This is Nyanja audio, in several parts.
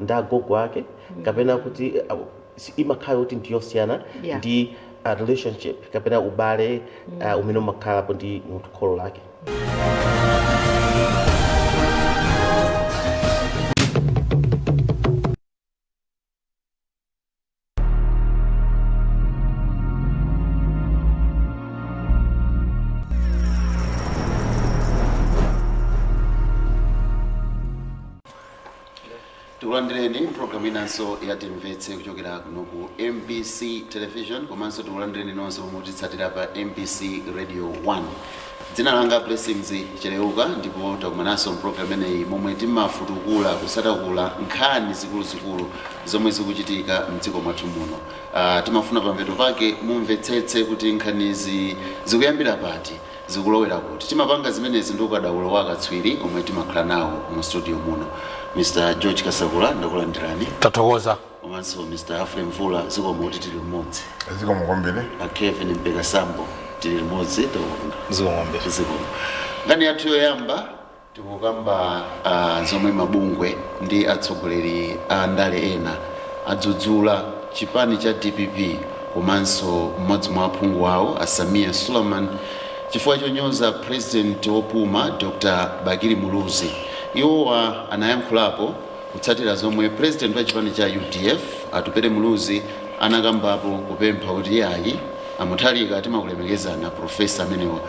ndi agogo ake kapena kuti imakhala kuti ndiyosiyana ndi relationship kapena ubale umene umakhalapo ndi munthu kholo lake. Tikulandireni program inanso ya Timvetse kuchokera kuno ku MBC Television komanso tikulandireni nonse pomutitsatira pa MBC Radio 1. Dzina langa Blessings Chereuka ndipo takumananso program ineyi momwe timafutukula kusatakula nkhani zikuluzikulu zomwe zikuchitika mdziko mwathu muno. Timafuna pamveto pake mumvetsetse kuti nkhanizi zikuyambira pati zikulowera kuti. Timapanga zimenezi ndi ukadaulo wa akatswiri omwe timakhala nawo mu studio muno. Mr. George Kasakula ndakulandirani. Tatokoza. Komanso Mr. Afre Mvula zikomo kuti tili limodzi. Zikomo kwambiri. Kevin Mpeka Sambo tili limodzi zikomo kwambiri. Zikomo. Ngani yathu yoyamba tikukamba zomwe mabungwe ndi atsogoleri a ndale ena adzudzula chipani cha DPP komanso mmodzi mwa aphungu awo Samia Suleiman chifukwa chonyoza president wopuma Dr. Bakiri Muluzi. Iwowa anayankhulapo kutsatira zomwe president wa chipani cha UDF Atupele Muluzi anakambapo kupempha kuti yayi amuthalika timakulemekezana profesa amenewa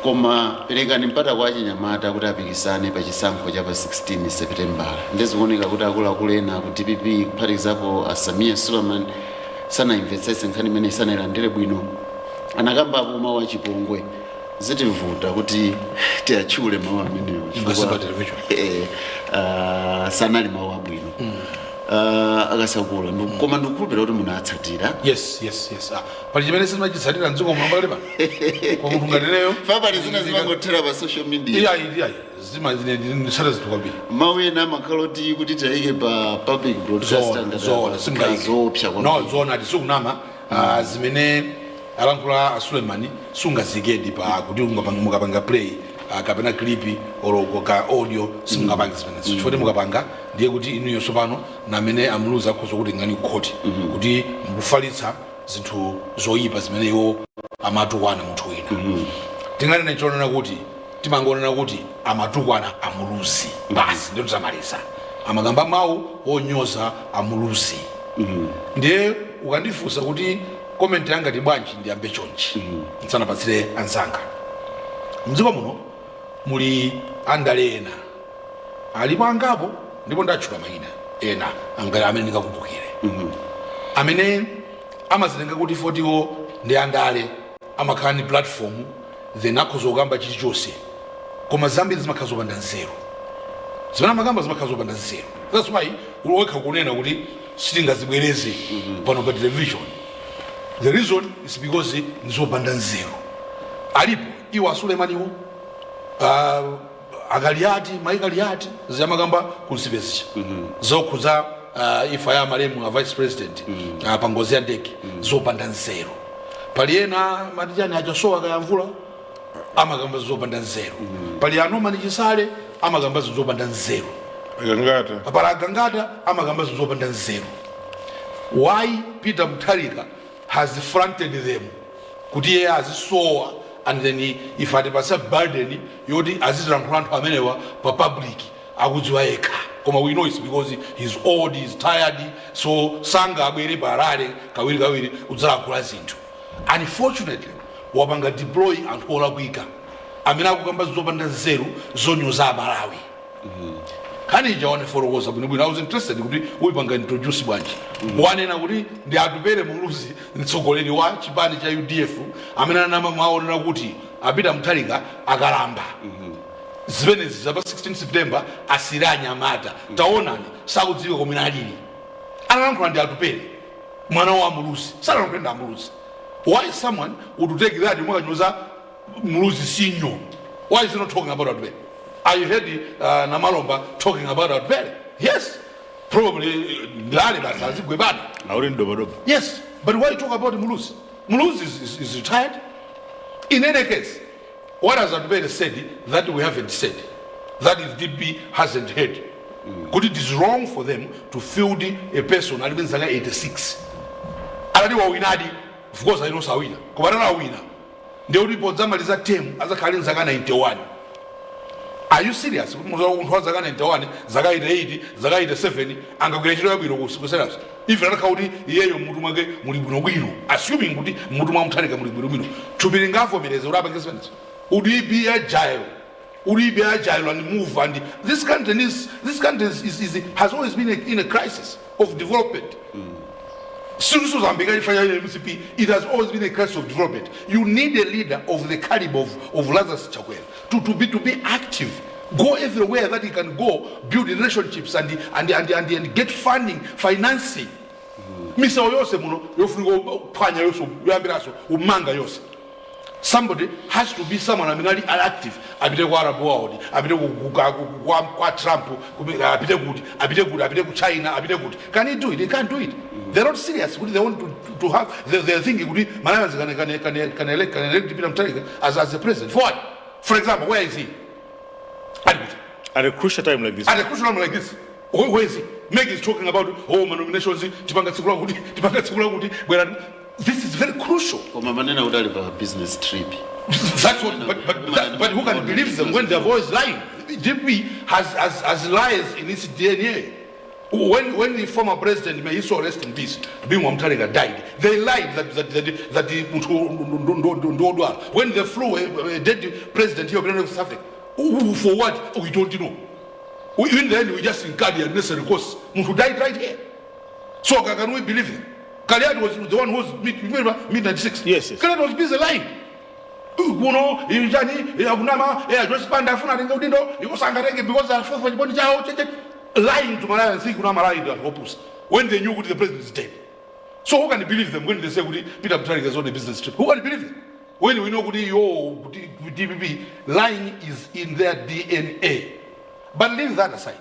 koma perekani mpata kwa achinyamata kuti apikisane pa chisankho cha pa 16 September. Ndezikuoneka kuti akuluakulu ena ku DPP kuphatikizapo Samia Suleiman sanayimvetsetse nkhani imene sanayilandire bwino, anakambapo mawu achipongwe. Zitivuta kuti tiachule mawu amenewo sanali mawu abwino. Akasakula koma ndikukhulupirira kuti munatsatira. Yes. Pali chimene simachitsatira mdziko mwambale pa. Kwa munthu ngatileyo. Pali zina zimangothera pa social media. Iya. Zima zine ndisata zitukabiri. Mawu ena amakhala kuti tayike pa public broadcaster ngazopsa kwa. No, zona tisukunama zimene alankhula Suleiman sungazigedi pa kuti mukapanga play kapena clip or ka audio singapanga zimene. Chifukwa mukapanga ndiye kuti inuyo sopano namene amuluza akhoza kuti ngani kukhoti kuti mukufalitsa zinthu zoyipa zimene iwo amatukwana munthu wina. Tinganena chonena kuti timangonena kuti amatukwana amuluzi basi ndio tuzamaliza. Amagamba mawu onyoza amuluzi. Ndiye ukandifunsa kuti comment yanga ndi bwanji ndiyambe chonchi. Nsanapatsire anzanga. Mdziko muno muli andale ena alipo angapo ndipo ndatchula mayina ena angale amene ndikakumbukire. Amene amazitenga kuti fotiwo ndi andale amakhala ni platform then akhoza kukamba chilichonse koma zambiri zimakhala zopanda nzeru. Zimene amakamba zimakhala zopanda nzeru. That's why ulowekha kunena kuti sitingazibwereze pano pa television. The reason is because nzopanda nzeru. Alipo iwo Suleimaniwo agaliati maigaliati zamakamba kunsipezisha zokhuza ifa ya malemu a vice president pangozi ya ndege zopanda nzeru. Pali ena matijani achasowa kayamvula amakamba zopanda nzeru. Pali anoma ni chisale amakamba zopanda nzeru. Pala gangata amakamba zopanda nzeru. Why Peter Mutharika has fronted them kuti yeye azisowa and then if atipasa burden yoti azizilankhula anthu amenewa pa public akudziwa yekha. Koma we know it's because he's old, he's tired, so sanga abwere parale kawiri udzalankhula zinthu. Unfortunately wapanga deploy anthu olakwika amene akukamba zopanda nzeru zonyoza Malawi. Kani jaone forokoza bwino I was interested kuti uipanga introduce bwanji. Wanena kuti ndi Atupele Muluzi mtsogoleri wa chipani cha UDF amene anama maonera kuti apita Mutharika akalamba. Zimenezi za pa 16 September asiranya mata. Taonani sakudziwa komwe alili. Analankhula ndi Atupele mwana wa Muluzi. Sanalankhula ndi Muluzi. Why someone would take that mwakanyoza Muluzi sinyo? Why is he not talking about Atupele? Are you heard Namalomba talking about Atupele? Yes. Probably yes. But why talk about Muluzi? Muluzi is retired. In any case, what has Atupele said that we haven't said? That is DP hasn't heard. kuti it is wrong for them to field a person ali zaka 86 alali wawinadi. Of course I know sawina kubanana wawina ndio ulipo zamaliza term azakhali zaka 91. Are you serious? Munthu wa zaka 91 zaka 88 zaka 87 angagwira chiro yabwino kusera even akauti iyeyo munthu mwake muli bwino assuming kuti munthu mwamuthalika muli bwino thupili ngavomereza urapa ngesevenza. Would he be agile? Would he be agile and move? And this country has always been in a crisis of development. It has always been a crisis of development. You need a leader of the caliber of Lazarus Chakwera to be active, go everywhere that he can go, build relationships and get funding, financing. Somebody has to be someone active. Abide kwa Arab world, abide kwa Trump, abide good, China, abide good. Can he do it? They can't do it. They're not serious. They want to have. They're thinking Malawi can elect as the president. For what? For example, where is he? At a crucial time like this. At a crucial time like this. Where is he? Meg is talking about nominations. This is very crucial. Business trip. That's what, but who can believe them when their voice lying? DP has lies in its DNA. When the former president, may he so rest in peace, Bimwa Mutharika died, they lied that when they flew a dead president here of South Africa, for what? We don't know. In the end, we just incurred the unnecessary costs. Who died right here. So can we believe him? Kaliad was the one who was mid-96. Yes. Kaliad was busy lying. Lying to Malawi and saying Malawi when they knew the president is dead. So who can believe them when they say Peter Mutharika is on a business trip? Who can believe them? When we know DPP, lying is in their DNA. But leave that aside.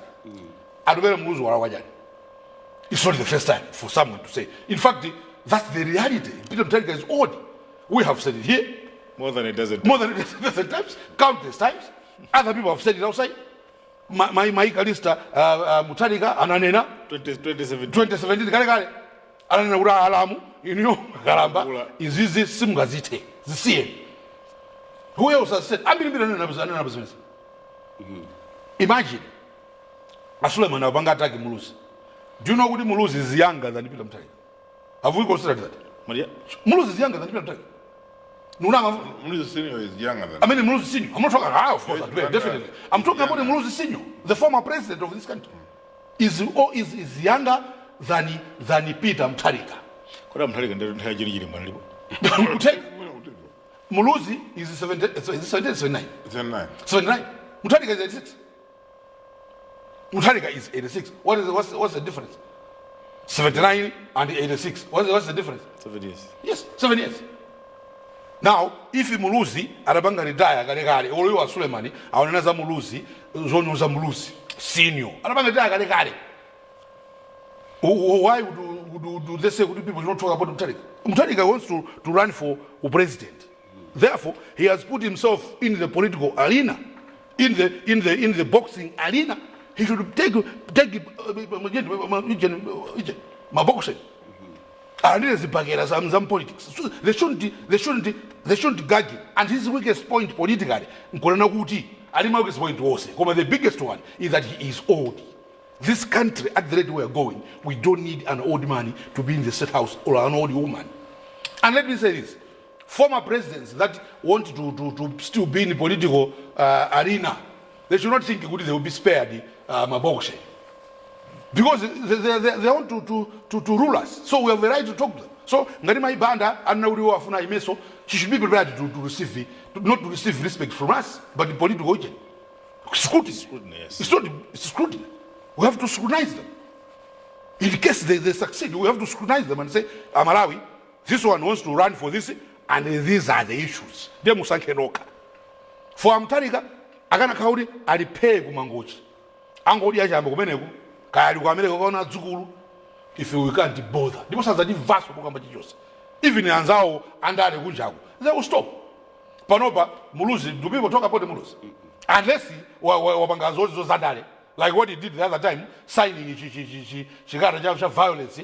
It's not the first time for someone to say. In fact, that's the reality. Peter Mutharika is old. We have said it here. More than a dozen times. Countless times. Other people have said it outside. My Kalista Mutharika ananena 2017 kale ananena ura alamu inyo garamba izizi simgazite zisiye. Who else has said imagine Suleiman abanga attack Muluzi. Do you know what Muluzi is younger than Peter Mutharika? Have we considered that? Maria? Muluzi is younger than Peter Mutharika. Muluzi Senior is younger than. I mean Muluzi Senior. I'm not talking of course, definitely. I'm talking about Muluzi Senior, the former president of this country. Is younger than Peter Mutharika. Muluzi is 79. 79. Mutharika is 86. Mutharika is 86. What's the difference? 79 and 86. What's the difference? 7 years. Yes, 7 years. Now, if Muluzi arabanga retire kale olo wa Sulemani aoneza Muluzi zonyoza Muluzi senior arabanga retire kale. Why would they say people don't talk about Mutharika? Mutharika wants to run for president. Therefore, he has put himself in the political arena, in the boxing arena. He should take my boxing. Some politics. So they shouldn't gag him. And his weakest point politically, the biggest one is that he is old. This country, at the rate we are going, we don't need an old man to be in the state house or an old woman. And let me say this: former presidents that want to still be in the political arena, they should not think they will be spared Mabokse. Because they want to rule us. So we have the right to talk to them. So Ngarima Ibanda and Nauriwa Funa Imeso, she should be prepared to receive not to receive respect from us, but the political agent. Scrutiny. Yes. It's scrutiny. We have to scrutinize them. In case they succeed, we have to scrutinize them and say, Malawi, this one wants to run for this, and these are the issues. They musanke noka. For Mutharika, Agana Kauri, I pay Gumangochi. Angodi Ajambo Menego, Kayali Guamego Zugulu, if we can't bother. Because as a vast even Anzao and the Gujago, they will stop. Panoba, Muluzi, do people talk about the Muluzi? Unless Wabangazo Zadare, like what he did the other time, signing chikata violence,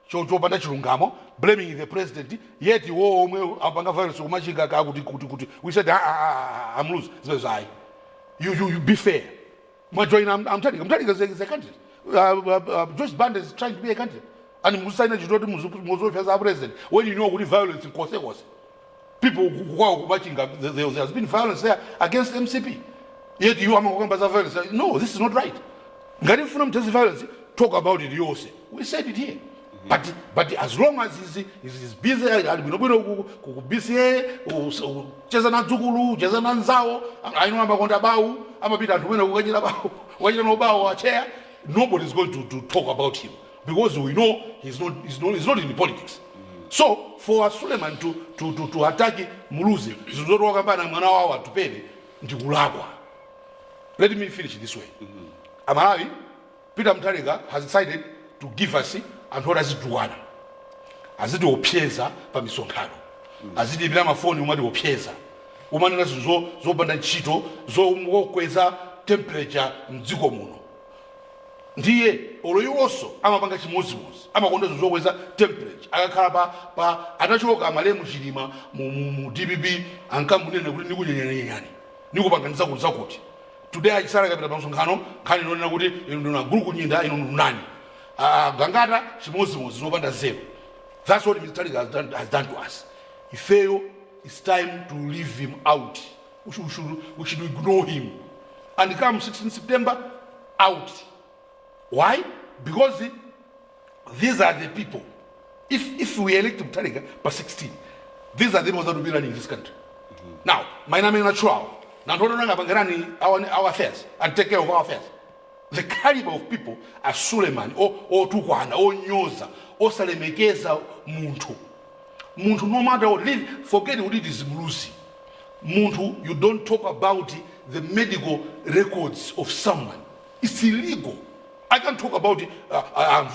chopanda chilungamo, blaming the president, yet you apanga violence we said I'm loose. You be fair. I'm telling you, it's a country. Joyce Band is trying to be a country. And Musaina Jiroto as our president. When you know what violence in Kose was. People who are watching, there has been violence there against MCP. Yet you are violence. No, this is not right. Getting from just violence, talk about it, you say. We said it here. But as long as he's busy, busy, Chesana Zugulu, Chesana Zao, I know about Bau, I'm a bit at when chair, nobody's going to talk about him. Because we know he's not in the politics. So for Suleiman to attack Muluzi, let me finish this way. Malawi, Peter Mutharika has decided to give us and what does it do? As it opeza pa misonkhano. As it bila mafoni umadi opeza. Umanena zo banda chito zo ngokweza temperature mdziko muno. Ndiye oloyoso amapanga chimozimozi amakonda zokweza temperature akakhala pa atachoka amalemu chilima mu DBB ankamunena kuti ndikunyenyanyani nikupanganiza kuza kuti today achisala kapita pamsonkhano khani nonena kuti ndona gulu kunyinda ino nani gangata chimozimozi zopanda zero. That's what Mr. Tariq has done to us. He failed. It's time to leave him out. We should ignore him. And come 16 September, out. Why? Because these are the people. If we elect Tariq by 16, these are the people that will be running this country. Now, my name is natural. Now, our affairs and take care of our affairs. The caliber of people are Suleiman or Tukwana or Nyoza or Salemekeza Muntu. Muntu, no matter what, forget what it is Mulusi. Muntu, you don't talk about the medical records of someone. It's illegal. I can't talk about it. I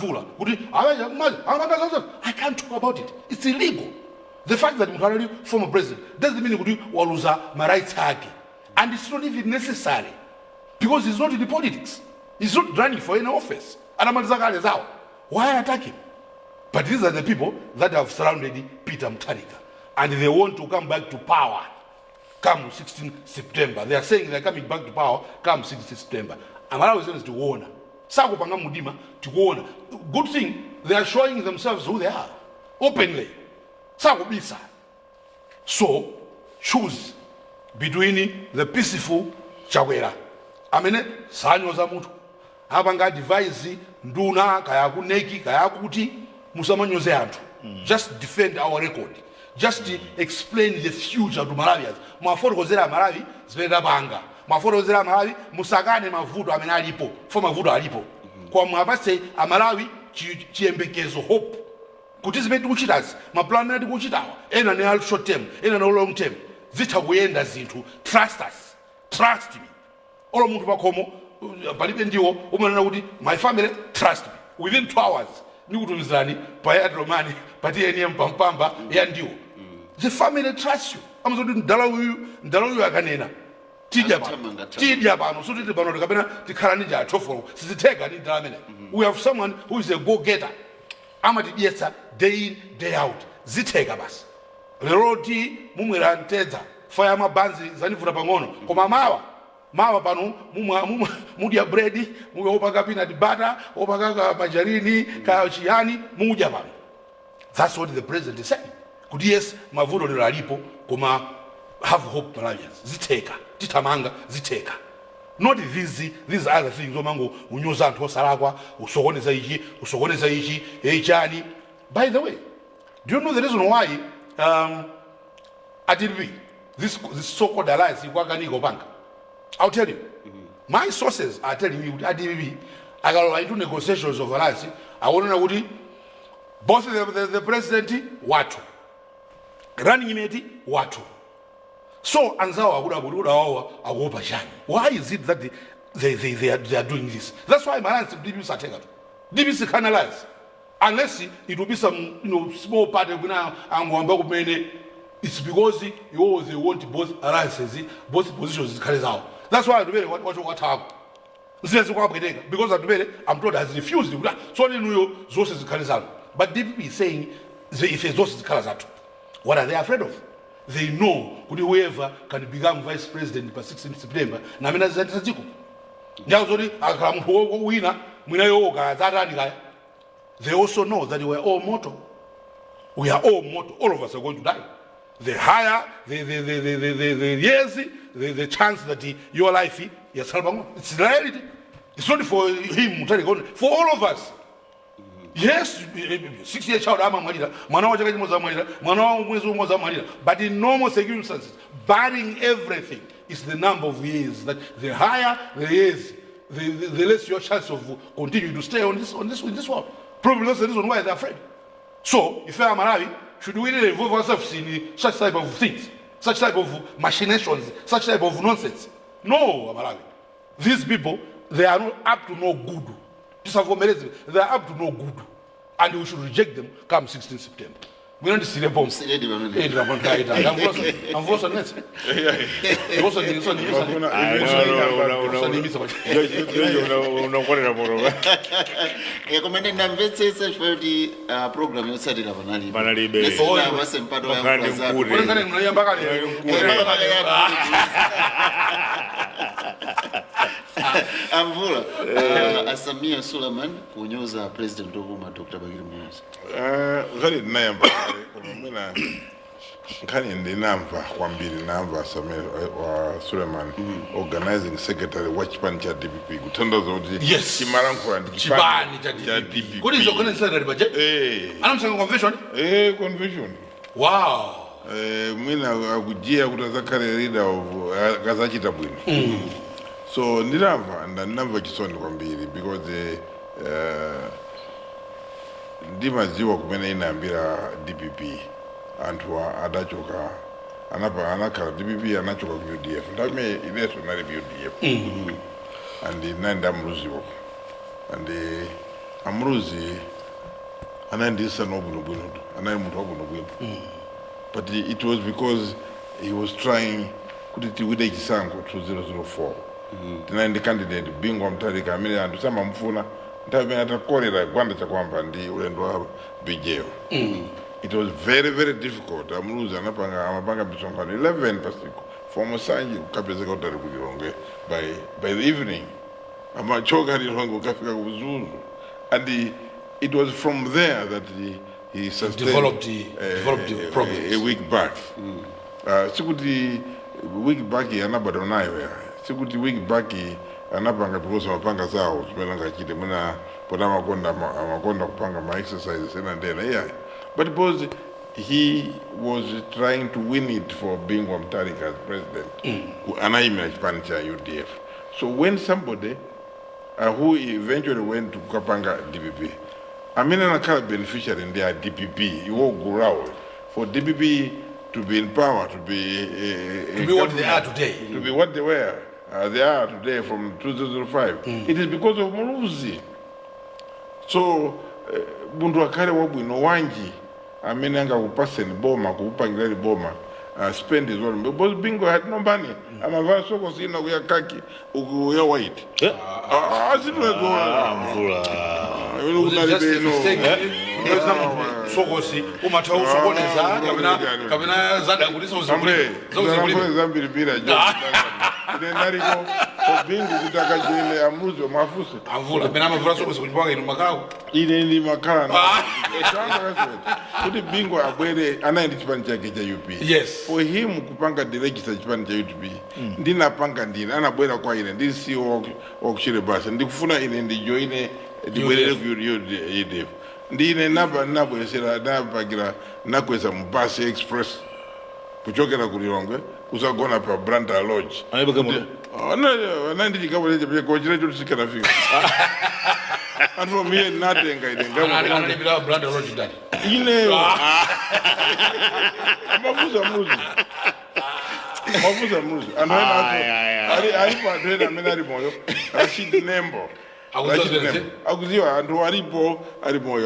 can't talk about it. It's illegal. The fact that Muharari, former president, doesn't mean waluza my rights haki. And it's not even necessary. Because he's not in the politics. He's not running for any office. Why attack him? But these are the people that have surrounded Peter Mutharika. And they want to come back to power come 16 September. They are saying they're coming back to power come 16 September. And Malawi is to warn. Good thing, they are showing themselves who they are. Openly. So, choose between the peaceful Chawera. Sanyo za mutu. Abanga devise nduna kaya kuneki kaya kuti musamanyoze anthu. Just defend our record. Just explain the future to Malawians. Mwafotokozera Malawi zipenda banga. Mwafotokozera Malawi musakane mavuto amene alipo. Fo mavuto alipo. Kwa mwapase Malawi chiyembekezo hope. Kuti zimene tikuchitazi, maplan amene tikuchitawa, ena ne short term, ena ne long term. Zitha kuyenda zinthu. Trust us. Trust me. Olo muntu pakomo palibe ndiwo umanena kuti my family trust me. Within 2 hours nikutumizani pa Romani pati eni mpampamba ya ndiwo. The family trusts you. Amazoti ndalo akanena. Tidya pano so titi pano kapena tikhala ninja atofolo. Sizitheka ni ndamene. We have someone who is a go-getter. Amatiyesa day in day out. Zitheka basi. Lero ti mumwera ntedza faya mabanzi zanivuta pang'ono. Koma mawa pano mudya bread, muyopaka peanut butter, opaka majarini, ka chiyani, mudya pano. That's what the president is saying. Kuti yes, mavuto lero alipo, koma have hope Malawians. Zitheka, titamanga, zitheka. Not these other things. Omango unyoza anthu osalakwa, usokoneza ichi, echani. By the way, do you know the reason why ADB, this so-called alliance, Iwaganiko Bank? I'll tell you. My sources are telling me with ADB, I got into negotiations of alliance. I want to know what both the president, watu. Running mate, watu. So, Anzawa would have why is it that they are doing this? That's why my answer DBs are taken. DBs can analyze. Unless it will be some small part of and it's because you always want both alliances, both positions carries out. That's why I really what happened. zvinezi kwabweteka because atupere I'm told has refused so nenuyo zose zikhale zalo but DPP is saying ife zose zikhala zathu. What are they afraid of? They know kuti whoever can become vice president by 16 September namina zizatisa dziko njawo zoti akakhala munthu wina mwina yowoka zatani kaya. They also know that we are all mortal. We are all mortal. All of us are going to die. The higher, the years, the chance that your life is salvable. It's reality. It's not for him, for all of us. Yes, 6 year child, but in normal circumstances, barring everything, it's the number of years that the higher the years, the less your chance of continuing to stay in this world. Probably that's the reason why they're afraid. So, if I'm Malawi, should we really involve ourselves in such type of things, such type of machinations, such type of nonsense? No, Malawi. These people, they are not up to no good. They are up to no good. And we should reject them come 16 September. We don't see the bombs. I'm Amvula, Asamia Suleiman, kunyoza President Oguma Dr. Bagiri Munoz. Gari namba, kuna kani ndinamba kwambiri namba Asamia wa Suleiman, organizing secretary watchman cha DPP. Kutandaza uti chimaranko and chibani cha DPP. Kodi is organizing secretary budget? Anamsanga convention? Convention. Wow. Mina akujia kutazakare leader of Gazachita Bwini. So ndinamva ndinamva chisoni kwambiri because ndimaziwa kumene inaambira DPP anthu adachoka anakhala DPP anachoka ku UDF ndame ileso nali UDF and nanda amruziwo and amruzi anandisa nobunobwino anayi munthu wabunobwino but it was because he was trying kuti tiwide chisankho 2004 tinaindi candidate bingwa mtarika amene anthu samamufuna nthawi atakolera gwanda chakwamba ndi ulendo wa bijeyo. It was very very difficult. Amuluzi amapanga misonkhano 11 pasiku fomo sanji ukapezeka utali kulilonge by the evening amachoka lilonge ukafika kuzuzu and it was from there that he developed progress a week back. Sikuti week back anabado nayo ya sikuti week back anapanga because mapanga zao tumelanga chite muna pona makonda kupanga ma exercises and then but because he was trying to win it for being Mutharika as president anaimira chipani cha UDF. So when somebody who eventually went to Kapanga DPP amina nakala beneficiary in their DPP you all go out for DPP to be in power, to be what they are today. To be what they were. They are today from 2005. It is because of Muluzi. So, bundu akale wabwino wanji amenanga kupaseni boma, kupangileli boma, spend his own. Because Bingo had no money. Amavara soko sina kuya kaki, ukuya white. Sokosi umathawu sokoneza kabina zada kulisa uzimule zambiri bila ine nariko bingu kutaka jene amuzo mafuso amvula mina amavula sokosi kulipaga ino makao ine ndi makala na kuti bingu abwere anayendi chipani chake cha UP. Yes, for him kupanga director chipani cha UP ndinapanga ndine anabwera kwa ine ndi CEO okuchire basa ndikufuna ine ndijoine ndibwerere ku UDF ndine nabwesera napagira nakweza mbasi express kuchokera kulilongwe kusagona pa Branda Lodge nandikabweleje kochira choto sikanafika anthu miye natenga ine ananibira Branda Lodge ndani ine mafuza muzi anthu alipo anthu ena amene ali moyo Rashid Nembo akuziwa anthu alipo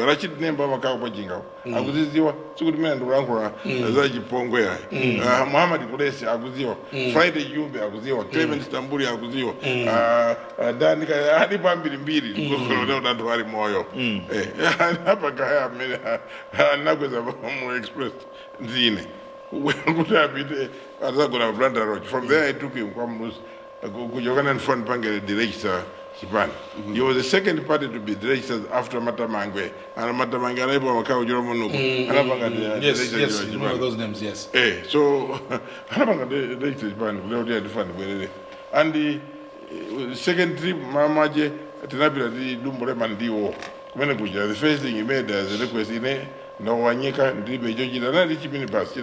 Rachid Nemba makao pachingawo akuziziwa sikuti mene ndikulankhula za chipongwe yayi Muhammad Kulesi akuziwa Friday Jumbe akuziwa Clement Stambuli akuziwa Dani alipo ambirimbiri kusolonea anthu ali moyo hapa kaya amene anakweza mu express nzine kuti apite atagona Blanda Road. From there I took him kwa Mlusi kujokana nifoni pange director Chipani. He was the second party to be registered after Matamangwe. And Matamangwe anaipo makao Joromo Nuku. Yes, you remember those names, yes. So, anapanga director Chipani, kuleo defund. And the second trip, Mamaje, Tinabila di Dumbole Mandiwo. The first thing he made as a request in it, no Wanyika, Dribe Joji, and I reached him in the past.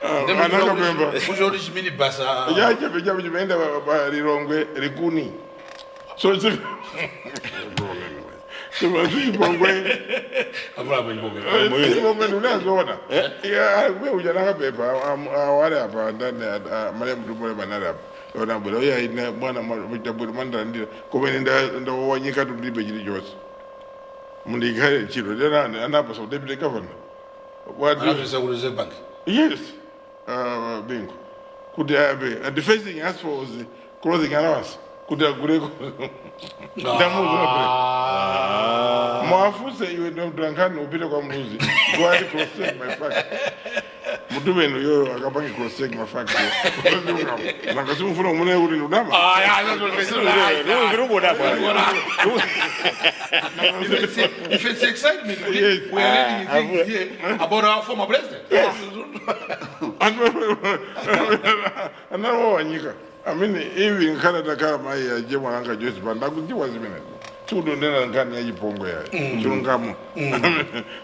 Another member. Which mini bus? Yeah, Rirongwe, Rikuni. So it's a problem. So I think we are paper. What about that? Madam Dubole Manara. Yes, bingo. Could have and the first thing he asked for was the clothing allowance. Could have Moafu say you don't drink no bit of music. Go ahead and cross-check my fact. Mutumen, you are going to cross-check my fact. Nakasum from Mune in Udama. If it's excitement, we are reading here about our former president. And now, Nika. I mean, even in Canada, my Jemanaka just but Naguti was a minute. Two don't know.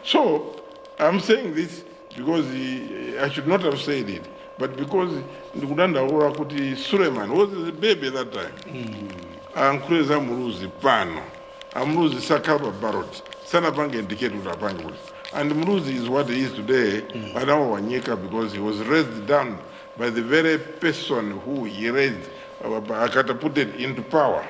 So, I'm saying this because I should not have said it, but because Nduganda Urakuti Suleiman was the baby that time. I'm crazy, I'm losing Pano, I'm losing Sakaba Barot, Sanabang indicated Rabangu. And Mruzi is what he is today, Madame Wanyeka, because he was raised down by the very person who he raised, catapulted into power.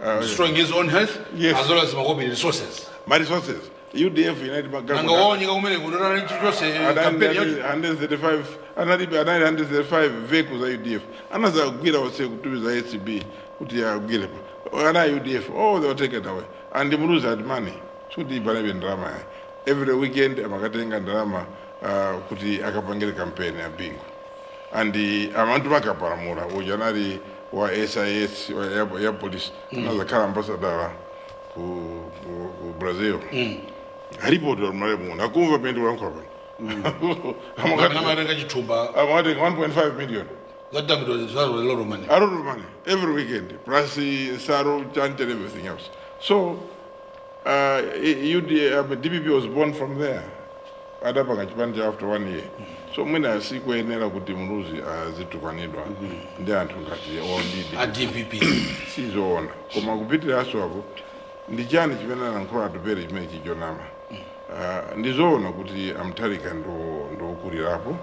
Destroying his own health, yes, as well as my resources. My resources. UDF United Bank. 135 vehicles are UDF. Another Gira was saying to the ACB, Kutia Gilip. UDF, oh, they were taken away. And the Murus had money. So the Banabian drama. Every weekend, Makatenga drama, Kuti Akapangere campaign, Bingo. And the Amantumaka Paramura, Ujanari, or SIS, or Air Police, another car ambassador to Brazil. Haripot or Marimon, I couldn't have been to Rankover. I'm wanting 1.5 million. That was a lot of money. A lot of money, every weekend. Prasi, Saro, Chant, and everything else. So, DPP was born from there. Adapanga after 1 year. So when I see when I could Muruzi as it took an Edwa, there and to DPP. She's on. Come on, bit as well. The Janet Venan and Kora to bury Meki Jonama. And the zone of Amtaric and do Kurirapo.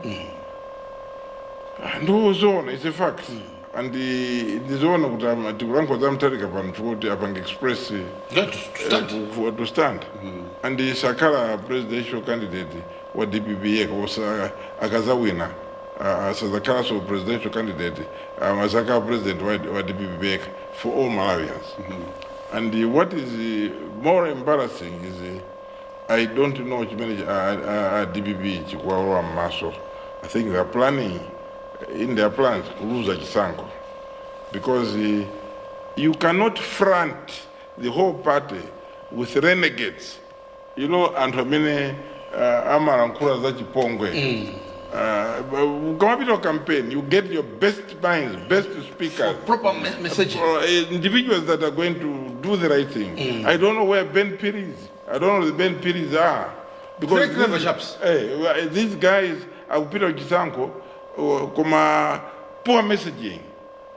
No zone, it's a fact. And the zone of the rank of Amtaric upon Upon Express to stand. And the Sakara presidential candidate, what DPP was Agazawina, as the council presidential candidate, Masaka president, what DPP for all Malawians. And what is more embarrassing is I don't know which many DPP, Chikwaro and Maso. I think they're planning, in their plans, to lose Chisanko. Because you cannot front the whole party with renegades. You know, Antomine Amarankura Zachipongwe. Come up with a campaign, you get your best minds, best speakers. For proper messaging. Individuals that are going to do the right thing. I don't know where Ben Piri is. I don't know where the Ben Piris are. Because these guys, Peter Gisanko, poor messaging.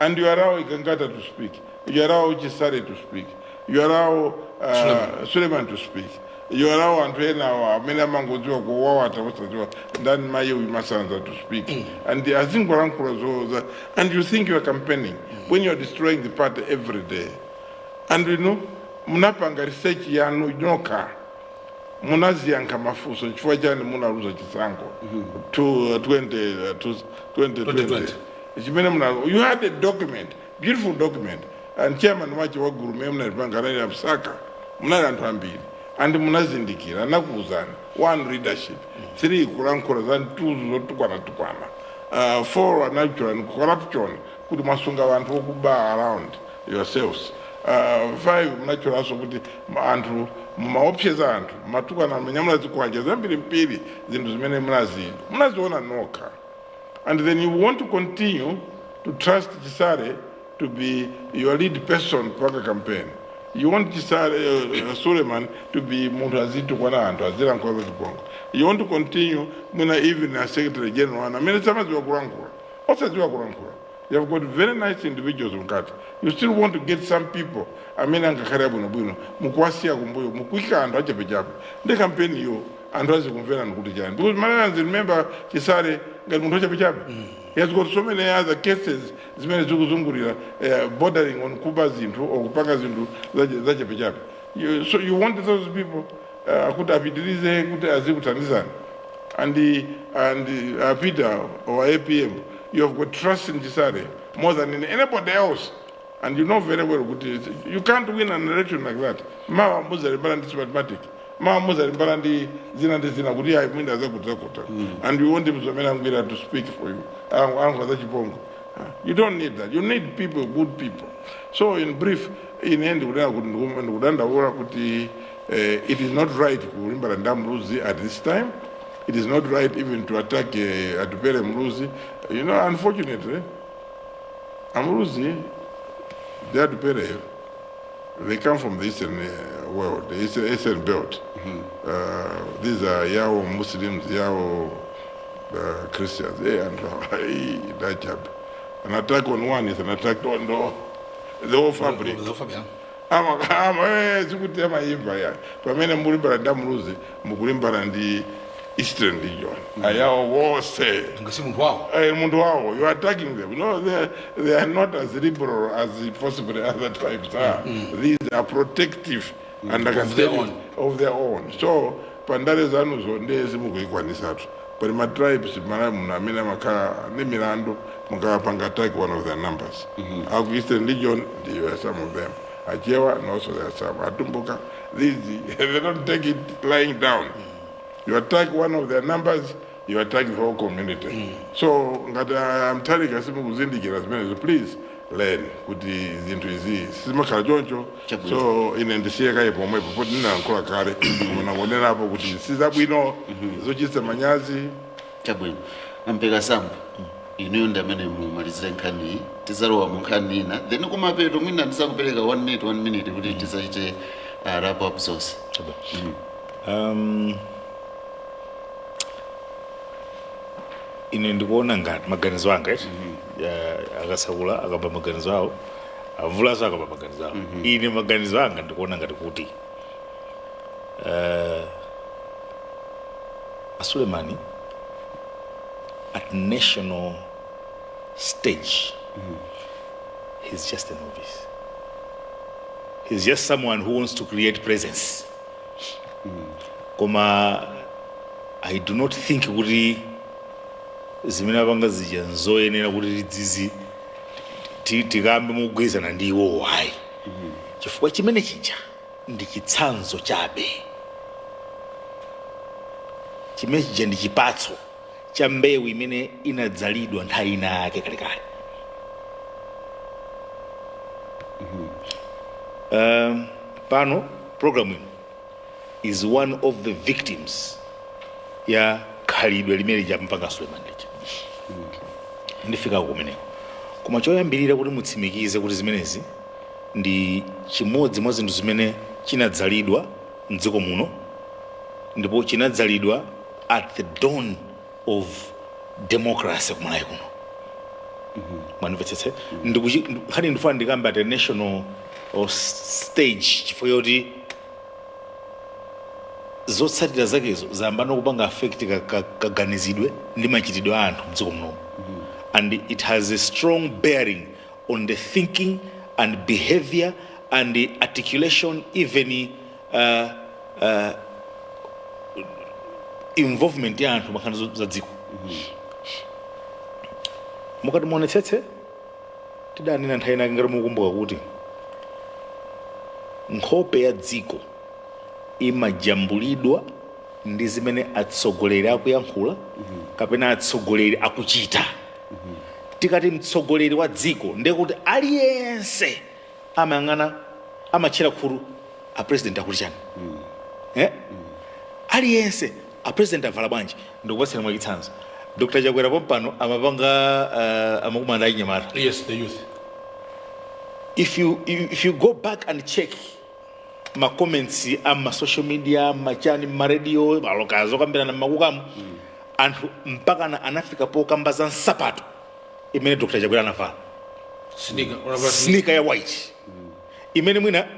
and you allow Igangata to speak, you allow Chisare to speak, you allow Suleiman to speak, you allow Andrena Mena Mangojo Gowa then Mayo Masanza to speak. And I think and you think you are campaigning when you are destroying the party every day. And you know, Munapanga research yanu inoka. Munazianka mafuso chifukwa chani munaluza chisango to 2020. You had a document, beautiful document, and chairman wachi wa guru memna bangarani absaka munali anthu ambiri and munazindikira nakuzana 1 leadership 3 kulankhula za ntuzu zotukwana 4 anachola corruption kuti masunga vanthu okuba around yourselves 5 munacholanso kuti anthu maoptions anthu matukwana menyamula zikwanja zambiri mpiri zinthu zimene munaziona nokha. And then you want to continue to trust Chisare to be your lead person for the campaign. You want Chisare Suleiman to be Mutazito Kwana Azira and Koza Pongo. You want to continue even as Secretary General. I mean, some of you are Kurankura. Also, you are Kurankura. You have got very nice individuals on cut. You still want to get some people. I mean, Ankarabu Nabuno, Mukwasia Gumbo, Mukwika and Rajabajab. They campaign you and Razi Gumvera and Kudijan. Because Malayans remember Chisare. He has got so many other cases, as many bordering on Kuba Zindu or Kupaka Zindu, so you want those people, could have Idrize, and Peter or APM, you have got trust in Chisare more than in anybody else. And you know very well what it is. You can't win an election like that. Mawa Musa Balance mathematic. And you want him to speak for you. You don't need that. You need people, good people. So in brief, in end, it is not right to remember Mruzi at this time. It is not right even to attack Atupere Mruzi. You know, unfortunately, Mruzi, they Atupere, they come from the Eastern world, the Eastern belt. These are Yao Muslims, Yao Christians. That job. An attack on one is an attack on the whole fabric. I'm Eastern region. War say. You are attacking them. No, they are not as liberal as possibly other tribes are. These are protective and of their own. So, Pandare Zanuzo, but my tribes, Manamina Maka, Nemirando, Mukapanga attack one of their numbers. Of Eastern region, there are some of them. Ajewa, and also there are some. Atumbuka, they don't take it lying down. You attack one of their numbers, you attack the whole community. So, I'm telling you, please learn what is into easy. So, in the Sierra, put in a Korakari, when I want to have what is Sizabino, Zojista Manyazi. Chabu, I'm Pegasam. You know the minimum Marizankani, Tizaro Munkanina, then Kuma Pedumina and some Pega 1 minute, would it decide a wrap up source? Ine ndikuona ngati maganizo anga akasakula akamba maganizo awo avulaso akamba maganizo awo ine maganizo anga ndikuona ngati kuti Suleiman at national stage he's just a novice. He's just someone who wants to create presence. Koma I do not think kuti zimene vanga zijanzoyenera kuti dzizi tikambe mugwizana ndiwo hayi chifukwa chimene chija ndi chitsanzo chabe chimene chija ndi chipatso cha mbewu imene inadzalidwa nthawi ina yake kalekale. Pano program is one of the victims ya khalidwe limene jampanga Suleiman licha ndifika kumeneko koma choyambirira kuti mutsimikize kuti zimenezi ndi chimodzi mwa zinthu zimene chinadzalidwa mdziko muno ndipo chinadzalidwa at the dawn of democracy kumalawi kuno. manimvetsetse nkhani ndifuna ndikambe at a national stage chifukwa yoti zotsatira zakezo zamba nokupanga affect kaganizidwe ndi machitidwe a anthu mdziko muno and it has a strong bearing on the thinking and behavior and the articulation, even involvement ya anthu makhana za dziko. Mukati muonetsetse tidanena nthawi inake ngati mukumbuka kuti nkhope ya dziko imajambulidwa ndi zimene atsogoleri akuyankhula kapena atsogoleri akuchita. Tikati mtsogoleri wa dziko ndekuti aliyense amayang'ana amachera khuru a president akuti chani aliyense a president avala bwanji ndikupatsira mwachitsanzo Dr. Chakwera pompano amapanga amakumanda achinyamata. Yes, the youth. If you go back and check ma comments ama social media machani ma radio malokazo kambirana makukamu anthu mpaka anafika po kambaza nsapato imene Dr. Chakwera anavala sneaker ya white imene mwina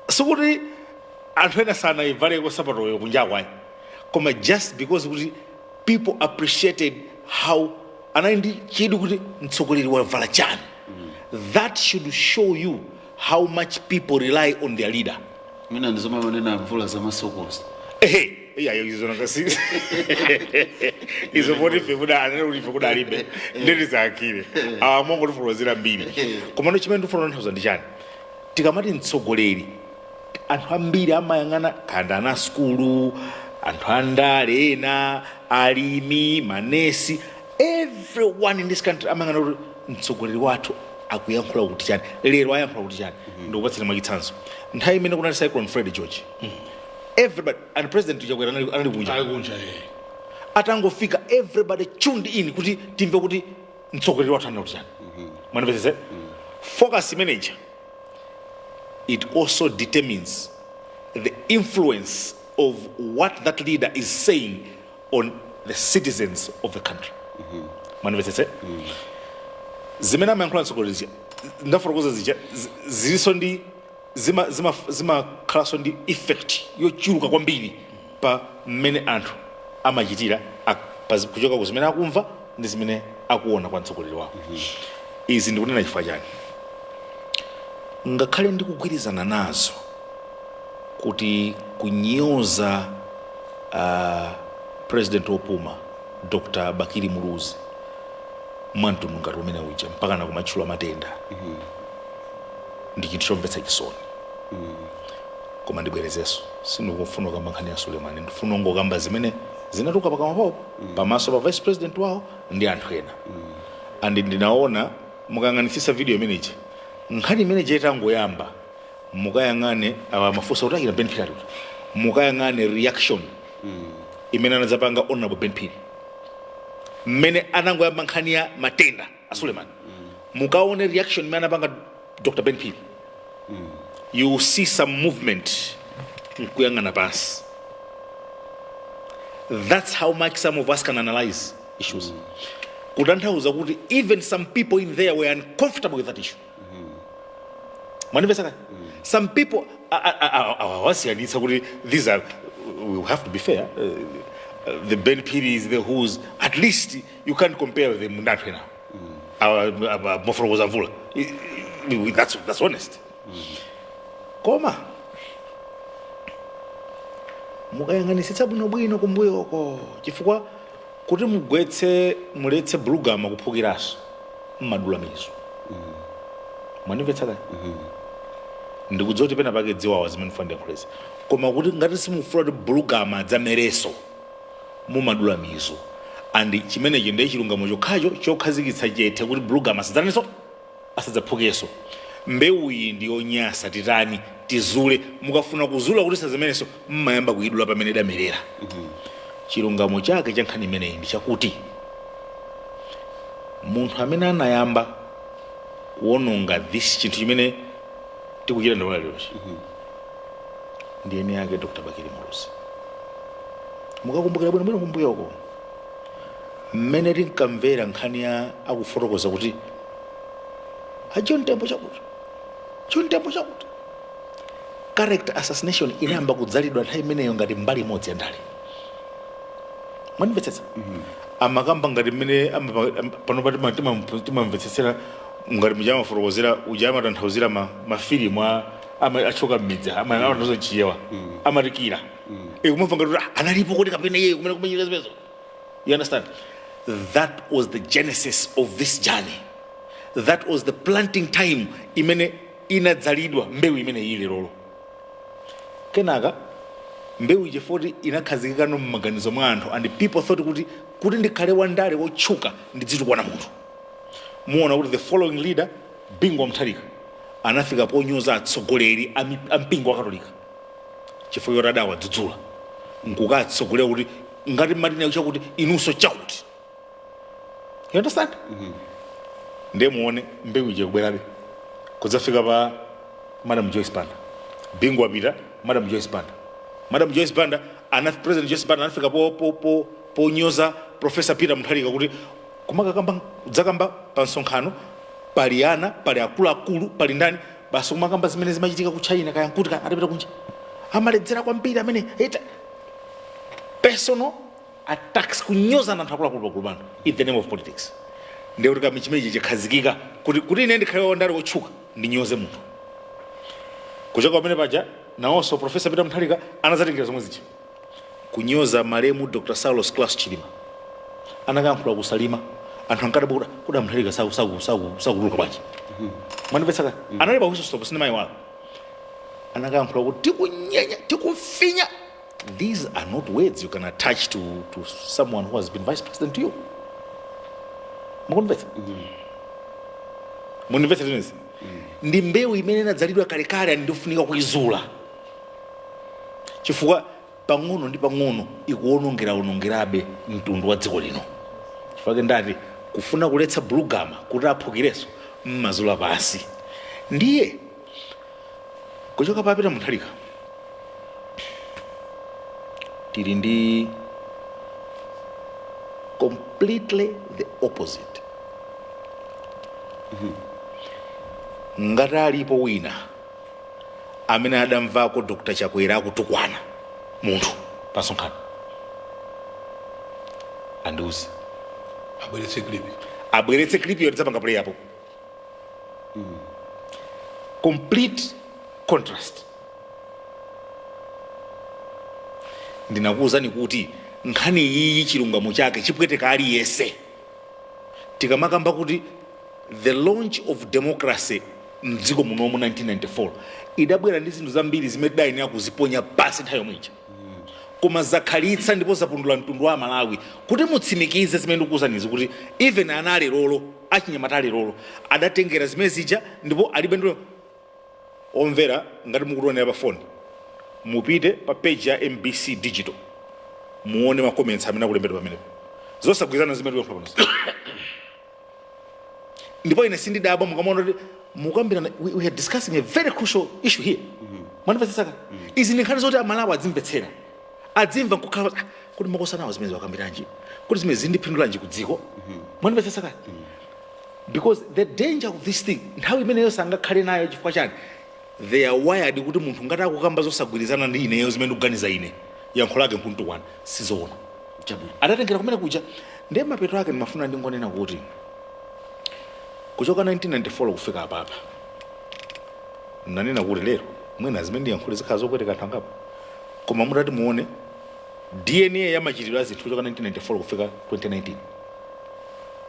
sikuti anthu ena sana ivale ko sapato yo kunja kwani koma just because kuti people appreciated how anaindi chidu kuti mtsogoleri wavala chani. That should show you how much people rely on their leader. Mina ndizoma manena mvula za masokosi. Izo nakasi. Izo poti fekuda anene uli fekuda alibe. Ndeti za akile. Awamongo tufulozira mbili. Komano chimene ndifuna nthoza ndi chani. Tikamati mtsogoleri anthu ambiri amayang'ana kanda ana skulu, anthu andale ena, alimi, manesi, everyone in this country amayang'ana kuti mtsogoleri wathu akuyankhula kuti chani. Lero ayankhula kuti chani. Ndikupatsira mwachitsanzo. Nthawi imene kunali Cyclone Fred George. Everybody and President Chakwera analikunja atangofika everybody tuned in kuti timve kuti mtsogoleri wathu anali kuti chani. Manipezese focus manager it also determines the influence of what that leader is saying on the citizens of the country. Manipezese zimene amayankhula mtsogoleri ndafotokoza zija ziliso ndi zima kalaso ndi effect yochuluka kwambiri pa mmene anthu amachitira kuchoka kuzimene akumva ndi zimene akuona kwa mtsogoleri wawo. Izi ndikunena chifukwa chani ngakhale ndikugwirizana nazo kuti kunyoza president wopuma Dr. Bakiri Muluzi mwantundu ngati umene uja mpaka nakumatchula matenda ndi chinthu chomvetsa chisoni. Koma ndibwerezeso sindikufuna kamba nkhani ya Sulemani ndifuna ngokamba zimene zinatuka pakamwa pawo pamaso pa vice president wawo ndi anthu ena. And ndinaona mukayang'anitsitsa video imeneyi nkhani imeneyi itangoyamba mukayang'ane mafunso otakira Ben Phiri mukayang'ane reaction imene anadzapanga honorable Ben Phiri mmene anangoyamba nkhani ya matenda a Sulemani mukaone reaction imene anapanga Dr. Ben Phiri. You will see some movement kuyang'ana pansi. That's how much some of us can analyze issues. Kutanthauza kuti even some people in there were uncomfortable with that issue. Manifesta some people wasiyanitsa kuti these are, we have to be fair, the Ben Phiri is the who's, at least you can't compare with them that now. Moforokoza mvula. That's honest. Koma mukayang'anitsitsa bwinobwino kumbuyo uko chifukwa kuti muletse bulugama kuphukiraso mmadula mizu. Mwanimvetsa kale ndikudzoti pena pake dziwawa zimene mfande yakhuleza koma kuti ngati simufuna kuti bulugama dzamereso mumadula mizu and chimenechi ndiye chilungamo chokhacho chokhazikitsa chete kuti bulugama asadzaneso asadzaphukeso. Mbewu iyi ndiyonyasa titani tizule mukafuna kuzula kuti sazimeneso mmayamba kuidula pamene damerera. Chilungamo chake cha nkhani imeneyi ndi chakuti munthu amene anayamba kuononga this chinthu chimene tikuchita ndawala lerochi ndi ene yake Dr. Bakiri Muluzi. Mukakumbukira bwinobwino kumbuyoko mmene tinkamvera nkhani ya akufotokoza kuti John Temple chakuti character assassination inayamba kudzalidwa nthawi imeneyo ngati mbali imodzi ya ndale. Mwanimvetsetsa amakamba ngati mmene pano timamvetsetsera ngati mujama fotokozera ujama tanthauzira mafilimu achoka m'midzi amatanthauza chiyewa amatikira kumamva ngati analipo kuti kapena iye kumene kumenyeka zimenezo. You understand? That was the genesis of this journey. That was the planting time imene inadzalidwa mbewu imene ili lero. Kenaka mbewu ichifoti inakhazikika no mmaganizo mwa anthu and people thought kuti ndikhale wandale wotchuka ndidzitukwana munthu. Muona kuti the following leader Bingu Mutharika anafika ponyoza atsogoleri ampingo wa Katolika chifukwa choti adawadzudzula nkukatsogolera kuti ngati matini chakuti inunso chakuti. You understand? Ndiye muone mbewu ije kubwerabe kudzafika pa Madam Joyce Banda. Bingu apita Madam Joyce Banda. Madam Joyce Banda President Joyce Banda anafika ponyoza Professor Peter Mutharika kuti kumakakamba udzakamba pa nsonkhano pali ana pali akuluakulu pali ndani basi kumakamba zimene zimachitika ku China kaya nkuti atapita kunja amaledzera kwambiri amene personal attacks kunyoza anthu akuluakulu pano in the name of politics. Ndiye kuti kami chimeji chikhazikika kuti ine ndikhale wandale wotchuka ndinyoze munthu. Kuchoka pamene paja nawonso Professor Peter Mutharika anazatengera zomwe zichi kunyoza malemu Dr. Saulos Class Chilima anakankhula kusalima anthu ankati kuda Mutharika sakutuluka bwanji. Mwanipetsaka analipa kuiso stop sinema iwala anakankhula kuti tikunyenya tikufinya. These are not words you can attach to someone who has been vice president to you. Mukunvetsa? Munimvetsa tinezi? Ndi mbewu imene inadzalidwa kalekale ndifunika kuizula. Chifukwa pang'ono ndi pang'ono ikuwonongerabe mtundu wa dziko lino. Chifukwa ndati kufuna kuletsa bulugama kuti aphukireso mmazula pasi. Ndiye kuchoka pa Peter Mutharika tili ndi completely the opposite. Ngati alipo wina amene adamvako Dr. Chakwera akutukwana munthu pasonkhano andiuze abweretse clip yoti zapanga play apo. Complete contrast. Ndinakuwuzani kuti nkhani iyi chilungamo chake chipweteka aliyese. Tikamakamba kuti the launch of democracy mdziko muno mu 1994 idabwera ndi zinthu zambiri zimene daini akuziponya pasi nthawi yomweja koma zakhalitsa ndipo zapundula mtundu wa Malawi kuti mutsimikize zimene ndikuwuzanizi kuti even ana alero achinyamata alero adatengera zimene zija ndipo alibe ndo omvera ngati mukutionera pa phone mupite pa page ya MBC Digital muone ma comments amene akulembedwa pamenepo zosagwirizana zimene ndikuyankhula pano. Ndipo ine sindidabwa mukamona kuti mukambirana we are discussing a very crucial issue here. Mwanimvetsa izi ndi nkhani zoti Malawi adzimvetsera adzimva kukhala kuti makosanawo zimene wakambiranji kuti zimene zindiphindulanji ku dziko. Mwanimvetsa because the danger of this thing nthawi imeneyo sangakhale nayo chifukwa chani they are wired kuti munthu ngati akukamba zosagwirizana ndi ineyo zimene ndikuganiza ine yankho lake nkuntukwana sizoona adatengera kumene kuja ndiye mapeto ake ndimafuna ndingonena kuti kuchoka 1994 kufika apapa nanena kuti lero mwina zimene ndiyankhule zikhala zopweteka anthu angapo koma mutati muone DNA ya machitidwe a zinthu kuchoka 1994 kufika 2019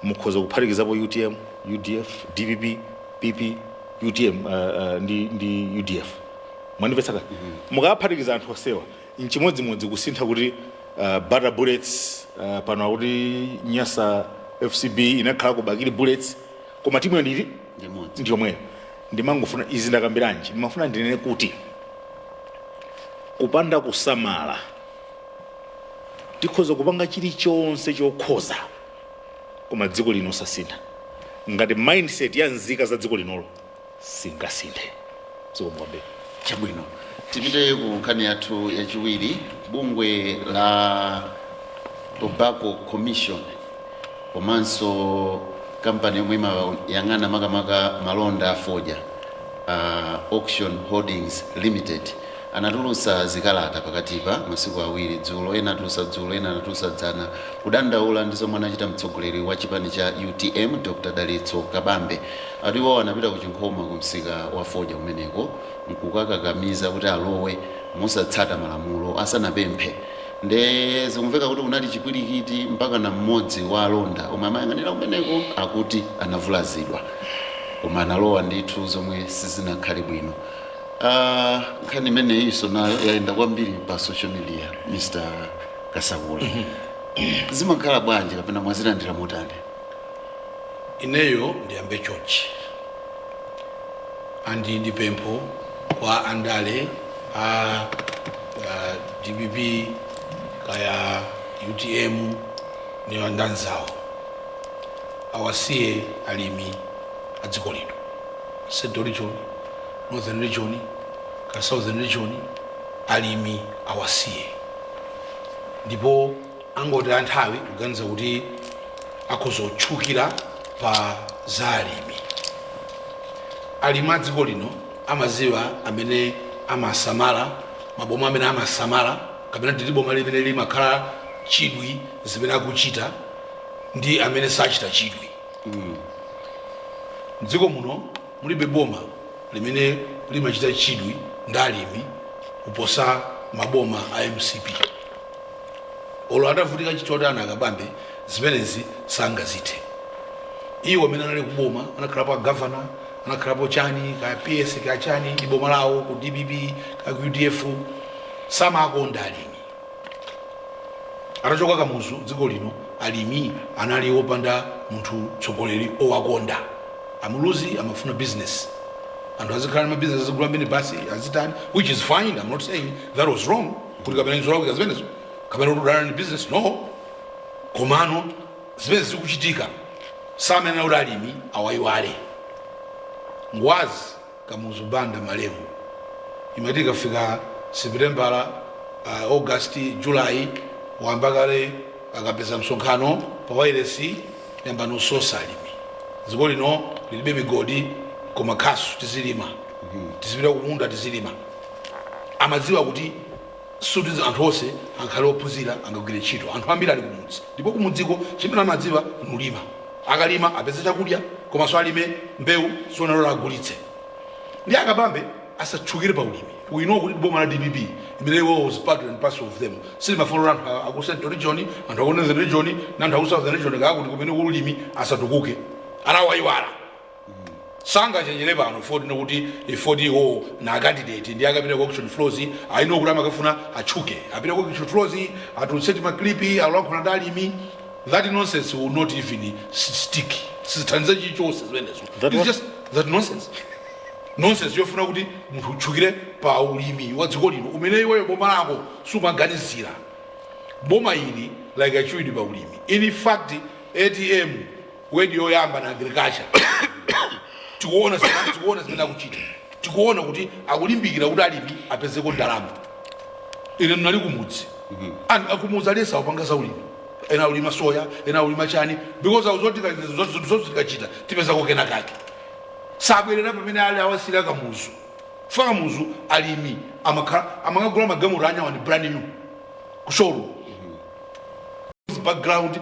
mukhoza kuphatikizapo UTM, UDF, DPP, PP, UTM ndi UDF. Mwanimvetsa mukaphatikiza anthu osewa nchimodzimodzi kusintha kuti butter bullets pano kuti Nyasa FCB inakhala kubakili bullets koma timu ndili ndiyomweyo. Ndimangofuna izi ndakambiranji ndimafuna ndinene kuti kupanda kusamala tikhoza kupanga chilichonse chokhoza koma dziko lino sasintha ngati mindset ya nzika za dziko linolo singasinthe zikombe chabwino. Tipite ku nkhani yathu yachiwiri. Bungwe la Tobacco Commission komanso kampani yomwe imayang'ana makamaka malonda afoja Auction Holdings Limited anatulutsa zikalata pakatipa masiku awiri, dzulo ena atulutsa dzulo ena anatulutsa dzana, kudandaula ndi zomwe anachita mtsogoleri wa chipani cha UTM Dr. Dalitso Kabambe. Iwo anapita kuchinkhoma kumsika wa foja kumeneko nkukakakamiza kuti alowe mosatsata malamulo asanapemphe. Nde zikumveka kuti kunali chipwirikiti mpaka na mmodzi wa alonda omwe amayang'anira kumeneko akuti anavulazidwa, koma analowa ndithu zomwe sizinakhale bwino. Nkhani imeneyinso nayo yayenda kwambiri pa social media, Mr. Kasakula. Zimakhala bwanji kapena mwazilandira motani? Ineyo ndiyambe chonchi andi ndi pempho kwa andale a DPP kaya UTM ni wandanzawo awasiye alimi adziko lino, Central Region, Northern Region, ka Southern Region, alimi awasiye. Ndipo angoti anthawi kuganiza kuti akuzotchukira pa za alimi adziko lino amaziwa amene amasamala maboma amene amasamala kapena tili boma limene limakhala chidwi zimene akuchita ndi amene sachita chidwi. Mdziko muno mulibe boma limene limachita chidwi ndi alimi kuposa maboma a MCP. Olo atavutika chitotana Kabambe zimenezi sangazithe. Iwo amene anali kuboma anakhalapo governor, anakhalapo chani ka PS ka chani ndi boma lawo ku DPP ka UDF samakonda alimi. Atachoka Kamuzu dziko lino alimi anali opanda munthu tsogoleri owakonda. Amuluzi amafuna business. And as a kind of business which is fine. I'm not saying that was wrong. Could have been wrong as Venezuela. Come run business, no. Komano, Sven's Uchitika. Some and Auralimi, Awaiware. Was Kamuzubanda Malawi. You might take a figure September, August, July, Wambagare, Agapesam Sonkano, Pawairesi, and Bano Sosalimi. The body no, the baby Godi. Koma kasu tizilima tizibira kumunda tizilima amaziwa kuti sudizi anthu onse ankhala ophunzira angagwire ntchito, anthu ambiri ali kumudzi ndipo kumudziko chimene amadziwa nulima, akalima apeze chakudya komanso alime mbewu sonalola agulitse. Ndi Akabambe asatchukire pa ulimi. We know kuti boma la DPP imene was part and parcel of them silimafuna anthu aku Central Region, anthu aku Northern Region na anthu aku Southern Region kakuti kumene ulimi asatukuke alawayiwala. Sanga chenjereba ano Ford nokuti Ford ho na candidate ndi akapita ku auction floors aino kuti amakafuna achuke apita ku auction floors atunseti maklipi alakho ndalimi. That nonsense will not even stick. Sizithandiza chichose zimenezo. It's just that nonsense. Nonsense yofuna kuti munthu uchukire pa ulimi wa dziko lino umene iweyo boma lako sumaganizira. Boma ili like achiwidi pa ulimi. In fact ATM wedi yoyamba na agriculture tikuona zimene akuchita, tikuona kuti akulimbikira kuti alimi apezeko ndalama. Ine ndinali kumudzi akumudzi alesa upanga za ulimi, ena ulima soya, ena ulima chani, because zotikachita tipeza kokena kake sabwerera pamene ali awasira Kamuzu. Faka Kamuzu alimi amakagula magamura anyawa ndi brand new kushoro background,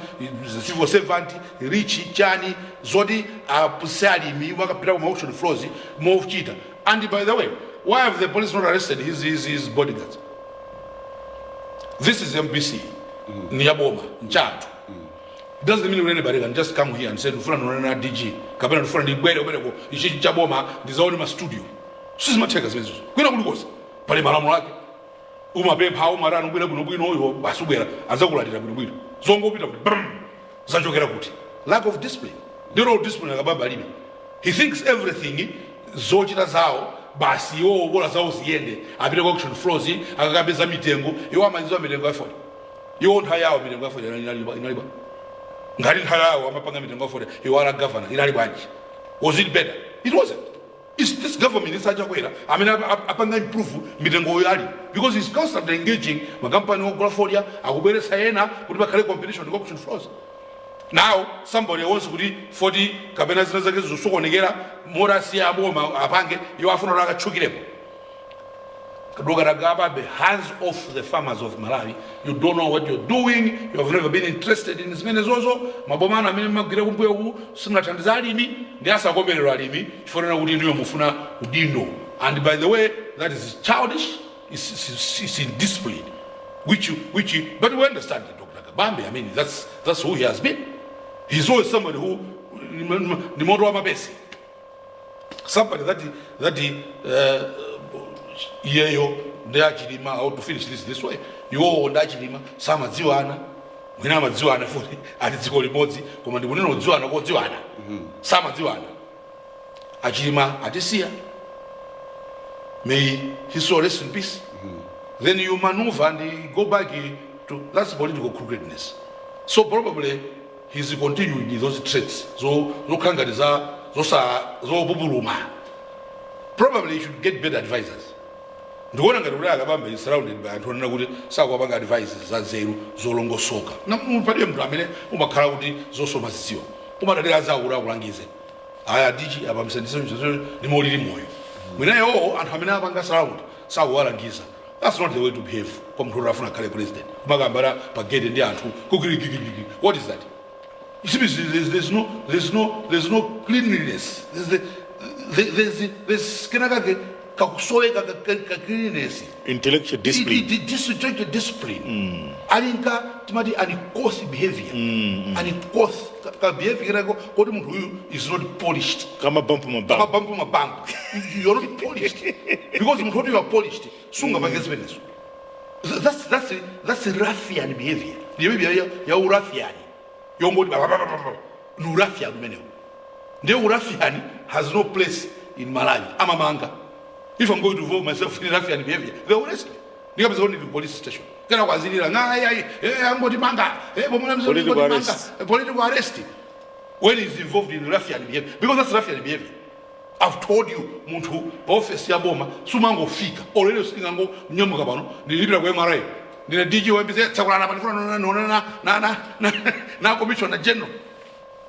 civil servant, rich, chani, zodi, alimi, wakapita ku auction floors, more of cheater. And by the way, why have the police not arrested his bodyguards? This is MBC, Nyaboma, Nchatu. Doesn't mean anybody can just come here and say, Nufran DG, Kabana Nufran, you should Chaboma, this is only my studio. This is my checkers. Queen of Lugos, Palimaramaki. Uma be how Maran will Basubera, Azagula, Zongo bit of Sancho Gerakuti. Lack of discipline. They don't discipline about Balimi. He thinks everything Zojita Zao, Basio, Wolazao Siende, Abid auction floors, Agabeza Mitengo, you are my zombie for. You won't hire me for the Naliba. Garin Hara, Mapanga for you are a governor in Alibanch. Was it better? It wasn't. Is this government in such a way? I mean, upon that proof, because he's constantly engaging my company of Grafodia, I will be a Sayena, with my competition on auction floors. Now somebody wants to be 40 kabena zina zake zosokonekera mora siya aboma apange yo afuna raka chukirepo. Be hands off the farmers of Malawi. You don't know what you're doing. You have never been interested in this menezozo. Mabomana mimi magire kumbuye hu simna tandiza alimi ndiasa goberero alimi chifona kuti ndiyo mufuna udindo. And by the way, that is childish. It's indiscipline. But we understand it, Dr. Kabambe. I mean, that's who he has been. He's always somebody who the model of base. Somebody that he yeyo ndachilima how to finish this way. Yo ndachilima sama dziwana. Mwina madziwana futhi ati dziko limodzi koma ndi muneno dziwana ko dziwana. Sama dziwana. Achilima atisiya. May his soul rest in peace. Then you maneuver and go back to that's political crookedness. So probably he's continuing with those traits. So kangariza zo bubuluma. Probably he should get better advisors. Ndikuona ngati kuti Kabambe is surrounded by anthu onena kuti sakuwapanga advisors za nzeru zolongosoka. Palibe mndu amene umakhala kuti zosoma zidziwa. Umadalira za akulangize. Aya dichi abamsendise ndi molili moyo. Mwinayo anthu amene apanga surround sakuwalangiza. That's not the way to behave. Kwa mtu rafuna kale president. Magambara pagede ndi anthu kugirigirigiri. What is that? You see, there's no cleanliness. There's kinakake kakusoeka cleanliness. Intellectual discipline. Intellectual discipline. Alinka timati anikosi behavior. Anikosi ka behavior kinako kodi mtu huyu is not polished. Kama bump my bump. You're not polished. Because mtu you are polished. Sunga bagezi beneso. That's a ruffian behavior. The behavior ya uraffian. Yongodi no ruffian meneo. The ruffian has no place in Malawi. Amamanga. If I'm going to involve myself in ruffian behavior, they will arrest me. They are only the police station. Can I was in I'm going to manga. Political arrest. When he's involved in ruffian behavior, because that's ruffian behavior. I've told you, muntu office ya boma sumango fika. Already singango nyomuka bano. Nilibira kwa MRA. Nile DG wa MBZ chakulana panifuna na commissioner general.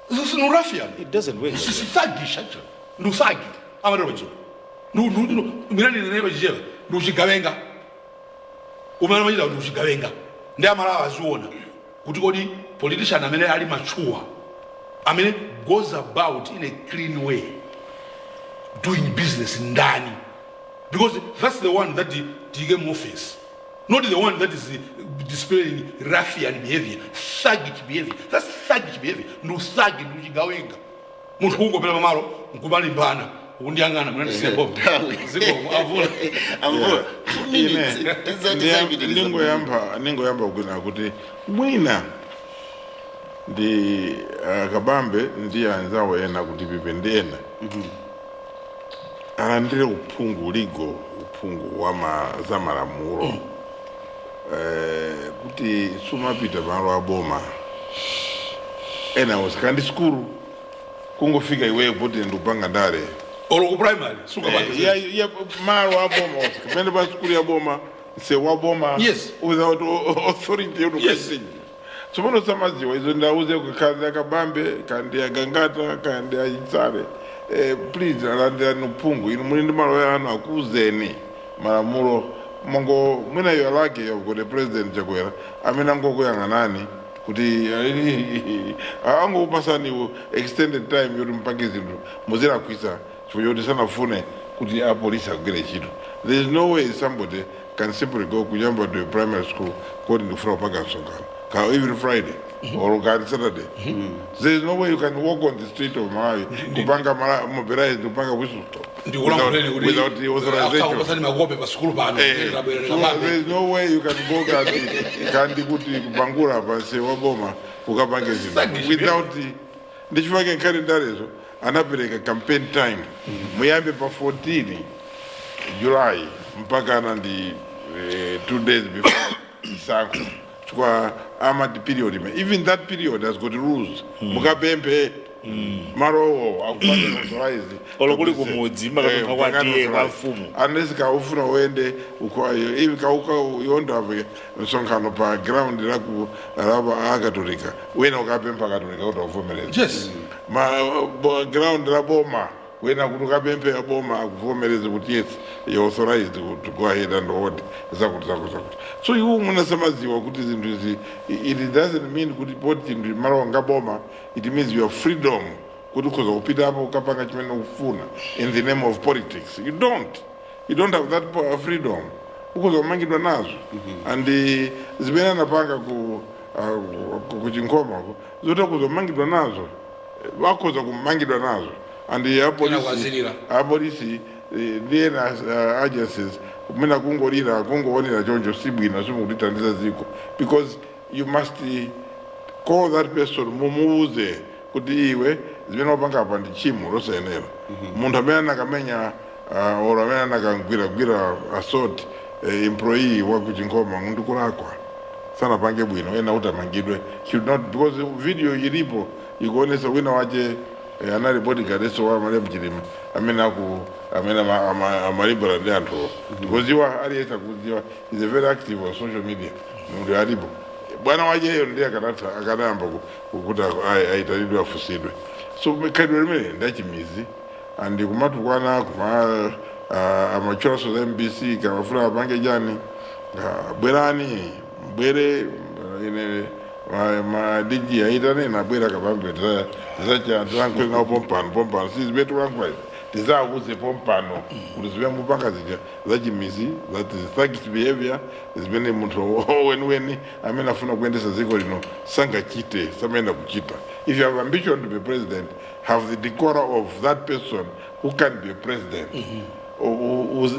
This is no ruffian. It doesn't work. This is thuggish actually. No thuggy. Amaro bacho. No. Mirani neba jela. No jigawenga. Umana majila no jigawenga. Ndi amara azuona. Kuti kodi politician amene ali mature. Amene goes about in a clean way. Doing business in Dani. Because that's the one that the game office. Not the one that is displaying ruffian behavior, thuggish behavior. That's thuggish behavior. No thuggy, no jigawenga. Muntu huko pela mamaro, mkubali mbana. Undiangana, mwana sebo. Avula. Ningo yamba ukuna kuti mwina ndi Kabambe ndiye anzawo ena kuti pipendena. Alandire uphungu wa zamalamulo. Kuti sumapita malo aboma. Ena wasikandi skulu. Kungofika iwe kuti ndupanga ndale. Olo primary, suka bati. Ya malo aboma. Kipende pa skulu ya boma. Se waboma. Yes. Without authority. Yes. Sopono samaziwa izo ndauze kukazi Kabambe, kandi ya Gangata, kandi ya Itsare. Please alandira nupungu inu mulindi malo yanu akuzeni malamulo mongo mwina yo lake yo ko the president chakwera amena ngoko yanganani kuti ango upasani extended time yoti mpangizi muzira kuisa chifo yoti sanafune kuti a police agere chito. There is no way somebody can simply go kujamba to a primary school kodi ndifuna paka songano even Friday or Saturday. There is no way you can walk on the street of Malawi kupanga mobilize kupanga whistle stop without the authorization. There is no way you can go kandi kuti kupangura pasi waboma kukapange zinthu without the ndichifake kalendarizo anapereka campaign time muyambe pa 14 July mpaka ndi 2 days before Isankho. Even that period has got rules. Mukapempe marowo akufana authorize olokuli kumudzi makatoka kwatiye kwa mfumu unless kaufuna uende ivi kauka yondave msonkhano pa ground lapa akatolika wena ukapempa katolika kuti uvomereze Yes. ground la boma wena kuti ukapempe ya boma akuvomereze kuti yes you authorized to go ahead and order zakuti. So iwo munasamaziwa kuti zinthu izi it doesn't mean kuti poti zinthu malonga boma, it means you have freedom kuti ukhoza kupita apo ukapanga chimene ukufuna in the name of politics. You don't have that freedom. Ukhoza kumangidwa nazo and zimene anapanga kuchinkhoma zoti ukhoza kumangidwa nazo wakhoza kumangidwa nazo and apolisi then agencies kumena kungoonera choncho sibwino simukutithandiza ziko because you must call that person mumuuze kuti iwe zimene wapanga apa ndi chimo losayenera. Munthu amene anakamenya or amene anakagwira assault employee wakuchinkhoma ndikulakwa sanapange bwino ena kuti amangidwe should not, because video ilipo ikuonesa wina wache anali bodyguard eso wa Malawi Mchilima amene amalibera ndi anthu because iwa aliyesa kuziwa is a very active on social media munthu alipo bwana wacheyo ndiye akanayamba kuti ayitanidwe afusidwe. So khalidwe limene ndachimizi and kumatukwana amachoraso za MBC kamafuna apange chani bwerani mbwere ine madiji aitane nabwera kabambe zankwe nawo pompano sizibetu lankwai tizakuze pompano kuti zibe mupanga zija zachimizi that is thuggish behavior zimene munthu weni amene afuna kuendesa ziko lino sangachite samene kuchita. If you have ambition to be president, have the decorum of that person who can be a president.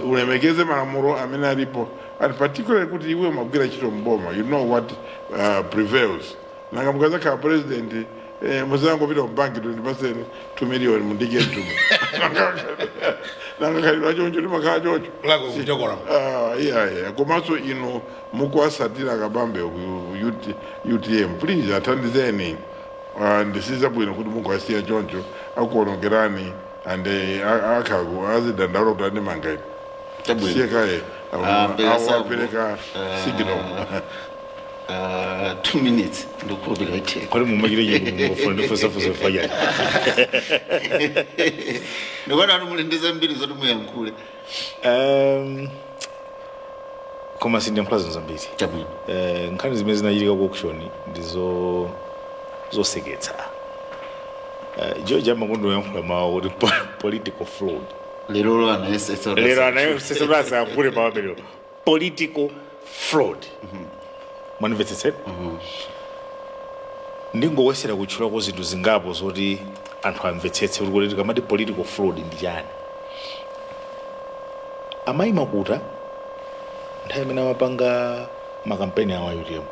Ulemekeze malamulo amene alipo, and particularly kuti iwe magwira chito mboma, you know what prevails. Nanga mukaza ka president muzango pita mbanki 20% 2 million mundike mtumu nanga kalidwa choncho limakhala choncho lako kuchokora yeah komanso ino mukwasatira kabambe UTM please athandizeni ndisiza bwino kuti mukwasiya choncho akuonongerani and akhaku azidandalo kuti ane mangaini siye kaye awapereka signal 2 minutes ndokulobe kaite kwali mumagire yego fosa faya ndobana anumulendeza mbiri zoti muyankhule koma sindi mplazo zambiri tabu nkhani zimene zinachitika ku auction ndizo zoseketsa George amakondo yankhula mawu kuti political fraud lero anayesetsa anayesetsa akule pamene political fraud manimvetsetse ndingowesera kutchula ko zinthu zingapo zoti anthu amvetsetse kuti kamati political fraud ndi chani. Amayi Makuta nthawi imene amapanga makampeni awo a UTM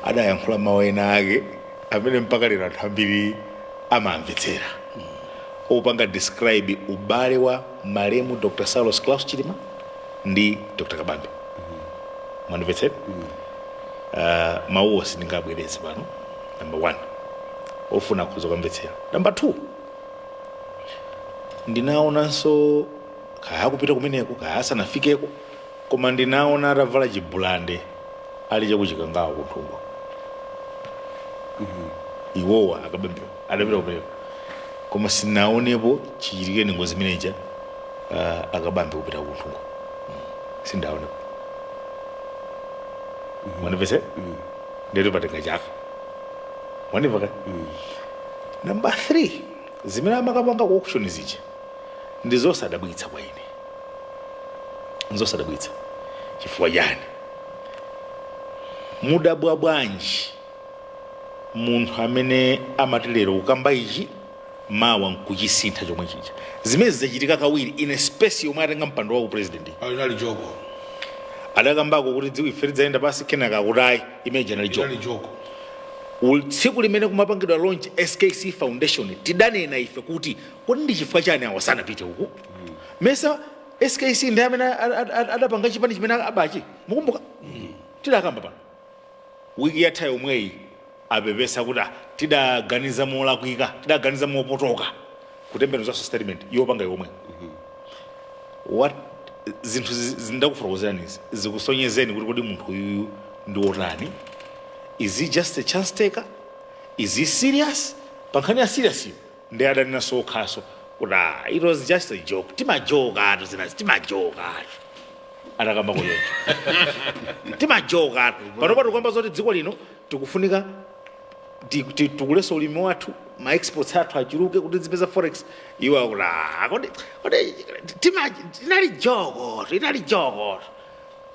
adayankhula mawu ena ake amene mpaka lero anthu ambiri amamvetsera opanga describe ubale wa malemu Dr. Saulos Klaus Chilima ndi Dr. Kabambe. Manimvetsetse mawuwo sindingabweretse pano. Number 1 ofuna kuzo kamvetsera. Number 2 ndinaonanso kaya kupita kumeneko kaya asanafikeko koma ndinaona atavala chibulande ali chakuchikangawo kunthungo iwowa akabambewo adapita kumeneko koma sinaonepo chichitike ningo zimeneja akabambe kupita kunthungo sindaonepo. Manimvetse ndero patenga chaka wanivaka. Number 3 zimene amakapanga ku auction zija ndizosadabwitsa kwa ine nzosadabwitsa chifukwa yani mudabwa bwanji munthu amene amatilero kukamba ichi mawa nkuchisintha chomwe chija zimene zachitika kawiri in a space yomwe atenga mpando wa president ali jogo adakambako kuti dziwi ife lidzaenda pasi kenaka kutayi imene ali jogo tsiku limene kumapangidwa launch SKC Foundation tidanena ife kuti kodi ndi chifukwa chani awo sanapite uku mesa SKC ndi amene adapanga chipani chimene abachi mukumbuka tidakamba pano wiki yatha yomweyi apepesa kuti tidaganiza molakwika tidaganiza mopotoka kutembenuzaso statement yopanga yomwe what zinthu zindakufotokozerani zikusonyezeni kuti kodi munthu uyu ndi wotani. Is he just a chance taker? Is he serious? Pankhani ya serious ndi adanena sokhaso kuti it was just a joke. Timajoka atu zinazi timajoka atu atakamba kuyocho timajoka atu panopa tikuyamba zoti dziko lino tikufunika tikulesa ulimi wathu ma exports athu achiruke kuti zipeza forex iwa kuti inali joko.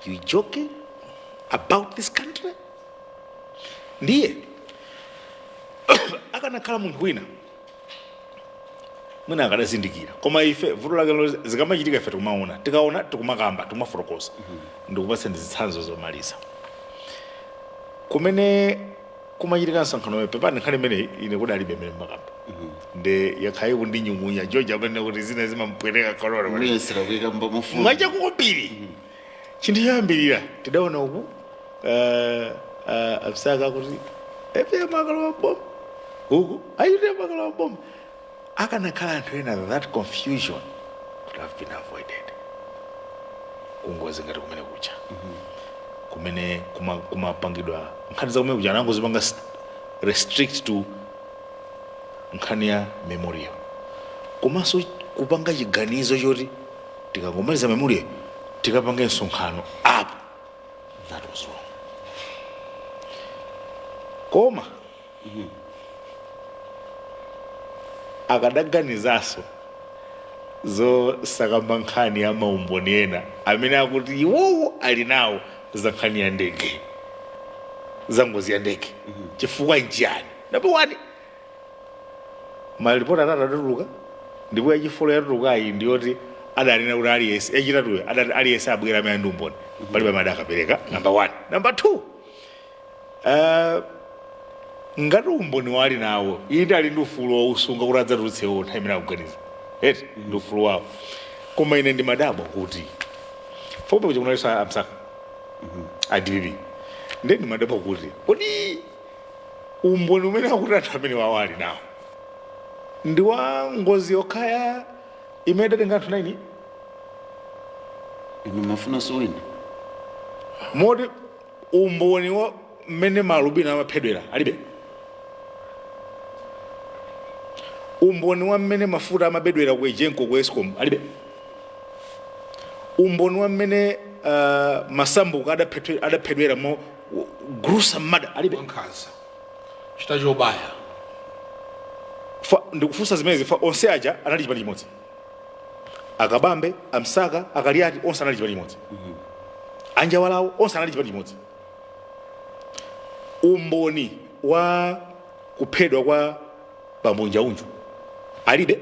You joking about this country? Ndiye akanakhala munthu wina mwina akadazindikira koma ife vuto lake zikamachitika ife tikumaona tikaona tikumakamba tikumafotokoza ndikupatsa ndi zitsanzo zomaliza kumene kumachitika nsonkhano pepani nkhani imene ine kudalibe mmene makamba nde yakhayi kundinyung'unya George amene kuti zina zimampwereka kololo mwachakukupiri chinthu choyambirira tidaona uku abisaka kuti efe makalo maboma uku ayite makalo maboma akanakhala anthu ena that confusion could have been avoided kungozi ngati kumene kucha kumene kumapangidwa nkhani za kumene kucha anangozipanga restrict to nkhani ya memorial komanso kupanga chiganizo choti tikangomaliza memorial tikapanga msonkhano up. That was wrong. Koma akadaganizaso zo sakamba nkhani ya maumboni ena amene akuti iwowo ali nawo za nkhani ya ndege za ngozi ya ndege chifukwa nchiyani. Number one, malipoti atatuluka ndipo yachifolo yatuluka iyi ndiyoti adanena kuti aliyese yachitatuyo adati aliyese abwera amene ndi umboni palibe amene akapereka. Number one. Number two, ngati umboni wali nawo inde ali ndi ufulu wausunga kuti adzatulutsewo nthawi imene akuganiza eti ndi ufulu wawo. Koma ine ndimadabwa kuti fope kuti kunalisa amsaka DPP nde ndimadabwa kuti kodi umboni umene akuti anthu amene wawo ali nawo ndi wa ngozi yokhaya imene datenga anthu 9 inu mafuna suwina moti umboni wa mmene malubino amaphedwera alibe. Umboni wa mmene mafuta amabedwera ku Ejenko ku Eskom alibe. Umboni wa mmene masambuko adaphedwera mo gruesome murder alibe. Nkhanza chitacho baya ndikufunsa zimene zifa onse aja anali chipani chimodzi akabambe amsaka akaliati onse anali chipani chimodzi anjawalawo onse anali chipani chimodzi. Umboni wa kuphedwa kwa bambunja unju alibe.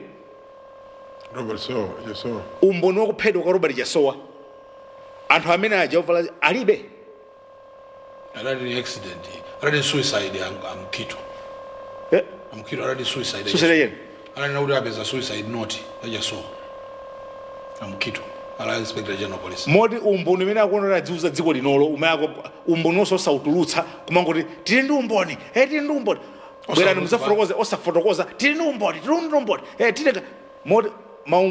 Robert Yasowa. Umboni wa kuphedwa kwa Robert Yasowa anthu amene aja ovala alibe. already accident already suicide amkito amkito already suicide suicide already now there is a suicide note yaso amkito ala inspector general police modi umboni umene akuonera dziuza dziko linolo umene umboni oso sautulutsa kumangoti tili ndi umboni tili ndi umboni bwerani muzafotokoze osafotokoza tili ndi umboni tili modi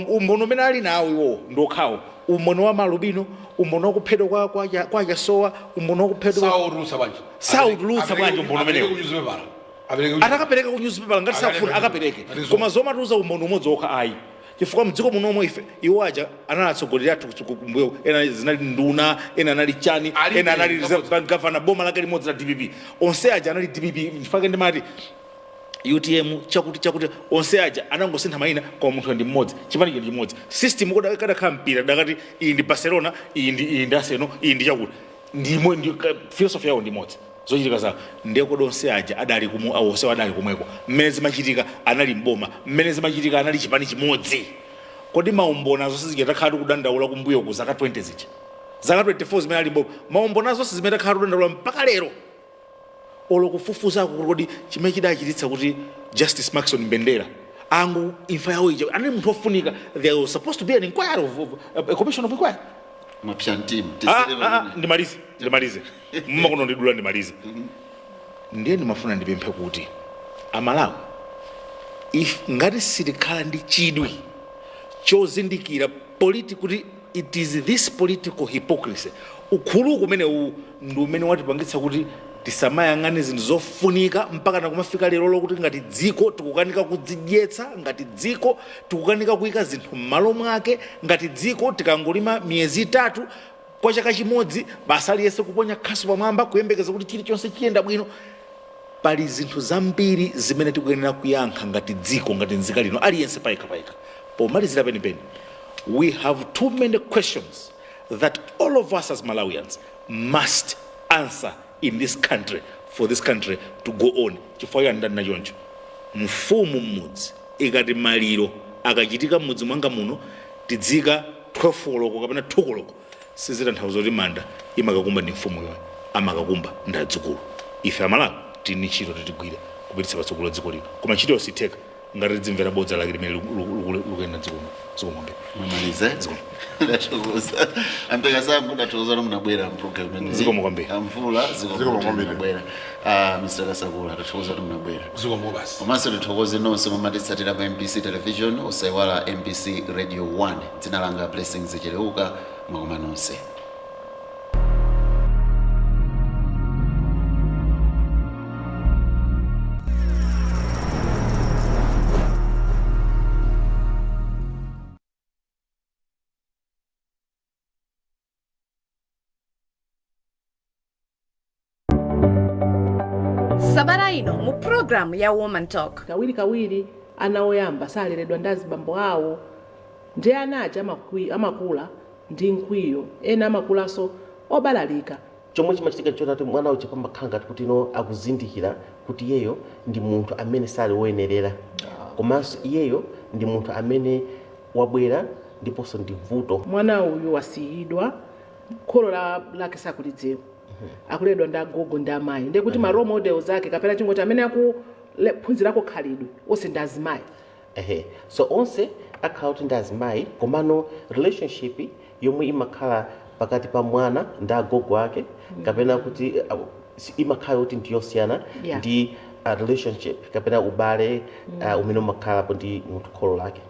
umboni umene ali nawo iwo ndokhawo umboni wa malubino umboni wakuphedwa kwa Yasowa umboni wakuphedwa sautulutsa bwanji umboni umenewo atakapereka ku newspaper ngati safuna akapereke koma zomatuza umboni umodzi okha ayi chifukwa mdziko munomwe ife iwo aja anatsogoleri athu kumbuyo ena zinali nduna ena anali chani ena anali governor boma lake limodzi la DPP onse aja anali DPP chifukwa ndimati UTM chakuti onse aja anangosintha mayina kwa munthu ndi mmodzi chipani ndi chimodzi system kodakhala mpira dakati iyi ndi Barcelona iyi ndi Arsenal iyi ndi chakuti ndi philosophy yawo ndi mmodzi zochitika za ndeko onse aja adali onse adali kumweko mmene zimachitika anali mboma mmene zimachitika anali chipani chimodzi. Kodi maumbona zonse zitakhala kudandaula kumbuyo ku zaka 20 zija zaka 24 zimene ali mboma maumbona zonse zimene takhala kudandaula mpaka lero olokufufuza kodi chimene chidachititsa kuti Justice Maxon Mbendera angu imfa yawo ija anali munthu ofunika. There was supposed to be an inquiry of a commission of inquiry. Mapshan team ndimalize mmakono ndidula ndimalize ndiye ndimafuna ndipemphe kuti amalawi if ngati sitikhala ndi chidwi chozindikira kuti it is this political hypocrisy ukhulu kumene ndi umene watipangitsa kuti tisamayang'ane zinthu zofunika mpaka nakumafika lero lokuti ngati dziko tikukanika kudzidyetsa, ngati dziko tikukanika kuyika zinthu m'malo mwake, ngati dziko tikangolima miyezi 3 kwa chaka chimodzi basa aliyese kuponya khasu pamwamba kuyembekeza kuti chilichonse chiyenda bwino. Pali zinthu zambiri zimene tikuyenera kuyankha ngati dziko, ngati nzika lino aliyense payikapayika. Pomalizira penipeni, we have too many questions that all of us as Malawians must answer in this country for this country to go on. Chifukwa ndani na choncho mfumu mmudzi ikati maliro akachitika mmudzi mwanga muno tidzika 12 koloko kapena 2 koloko sizitanthauza kuti manda imakakumba ndi mfumu yoyo, amakakumba ndi adzukulu. Ife amalawi tini ntchito titigwire kupititsa patsogolo dziko lino, koma ntchito yositheka ngati tidzimvera bodza lake limene lukuyenda dziko ng'ombe. Mamalize ndatokoza ampeka sangu ndatokoza munabwera mprogram imene dziko ng'ombe amvula dziko ng'ombe munabwera. Mr. Kasakula ndatokoza munabwera dziko ng'ombe basi. komanso nditokoze nonse mumatitsatira pa MBC television usaiwala MBC radio 1. dzina langa Blessings Cheleuka, mwakoma nonse. Sabata ino mu program ya Woman Talk. Kawiri ana oyamba saleredwa ndi azibambo awo, ndi ana aja amakula ndi nkwiyo, ena amakulaso obalalika. Chomwe chimachitika choti mwana uja pamakhala kuti ino akuzindikira kuti iyeyo ndi munthu amene sali woyenerera, komanso iyeyo ndi munthu amene wabwera ndiponso ndi vuto. Mwana uyu wasiyidwa, kholo lake sakulidziwa, akuledwa ndi agogo ndi amayi, ndi kuti ma role models ake kapena chingoti amene akuphunzirako khalidwe onse ndi azimayi. So onse akhala kuti ndi azimayi, komano relationship yomwe imakhala pakati pa mwana ndi agogo ake kapena kuti imakhala kuti ndiyosiyana ndi relationship kapena ubale umene umakhalapo ndi munthu kholo lake.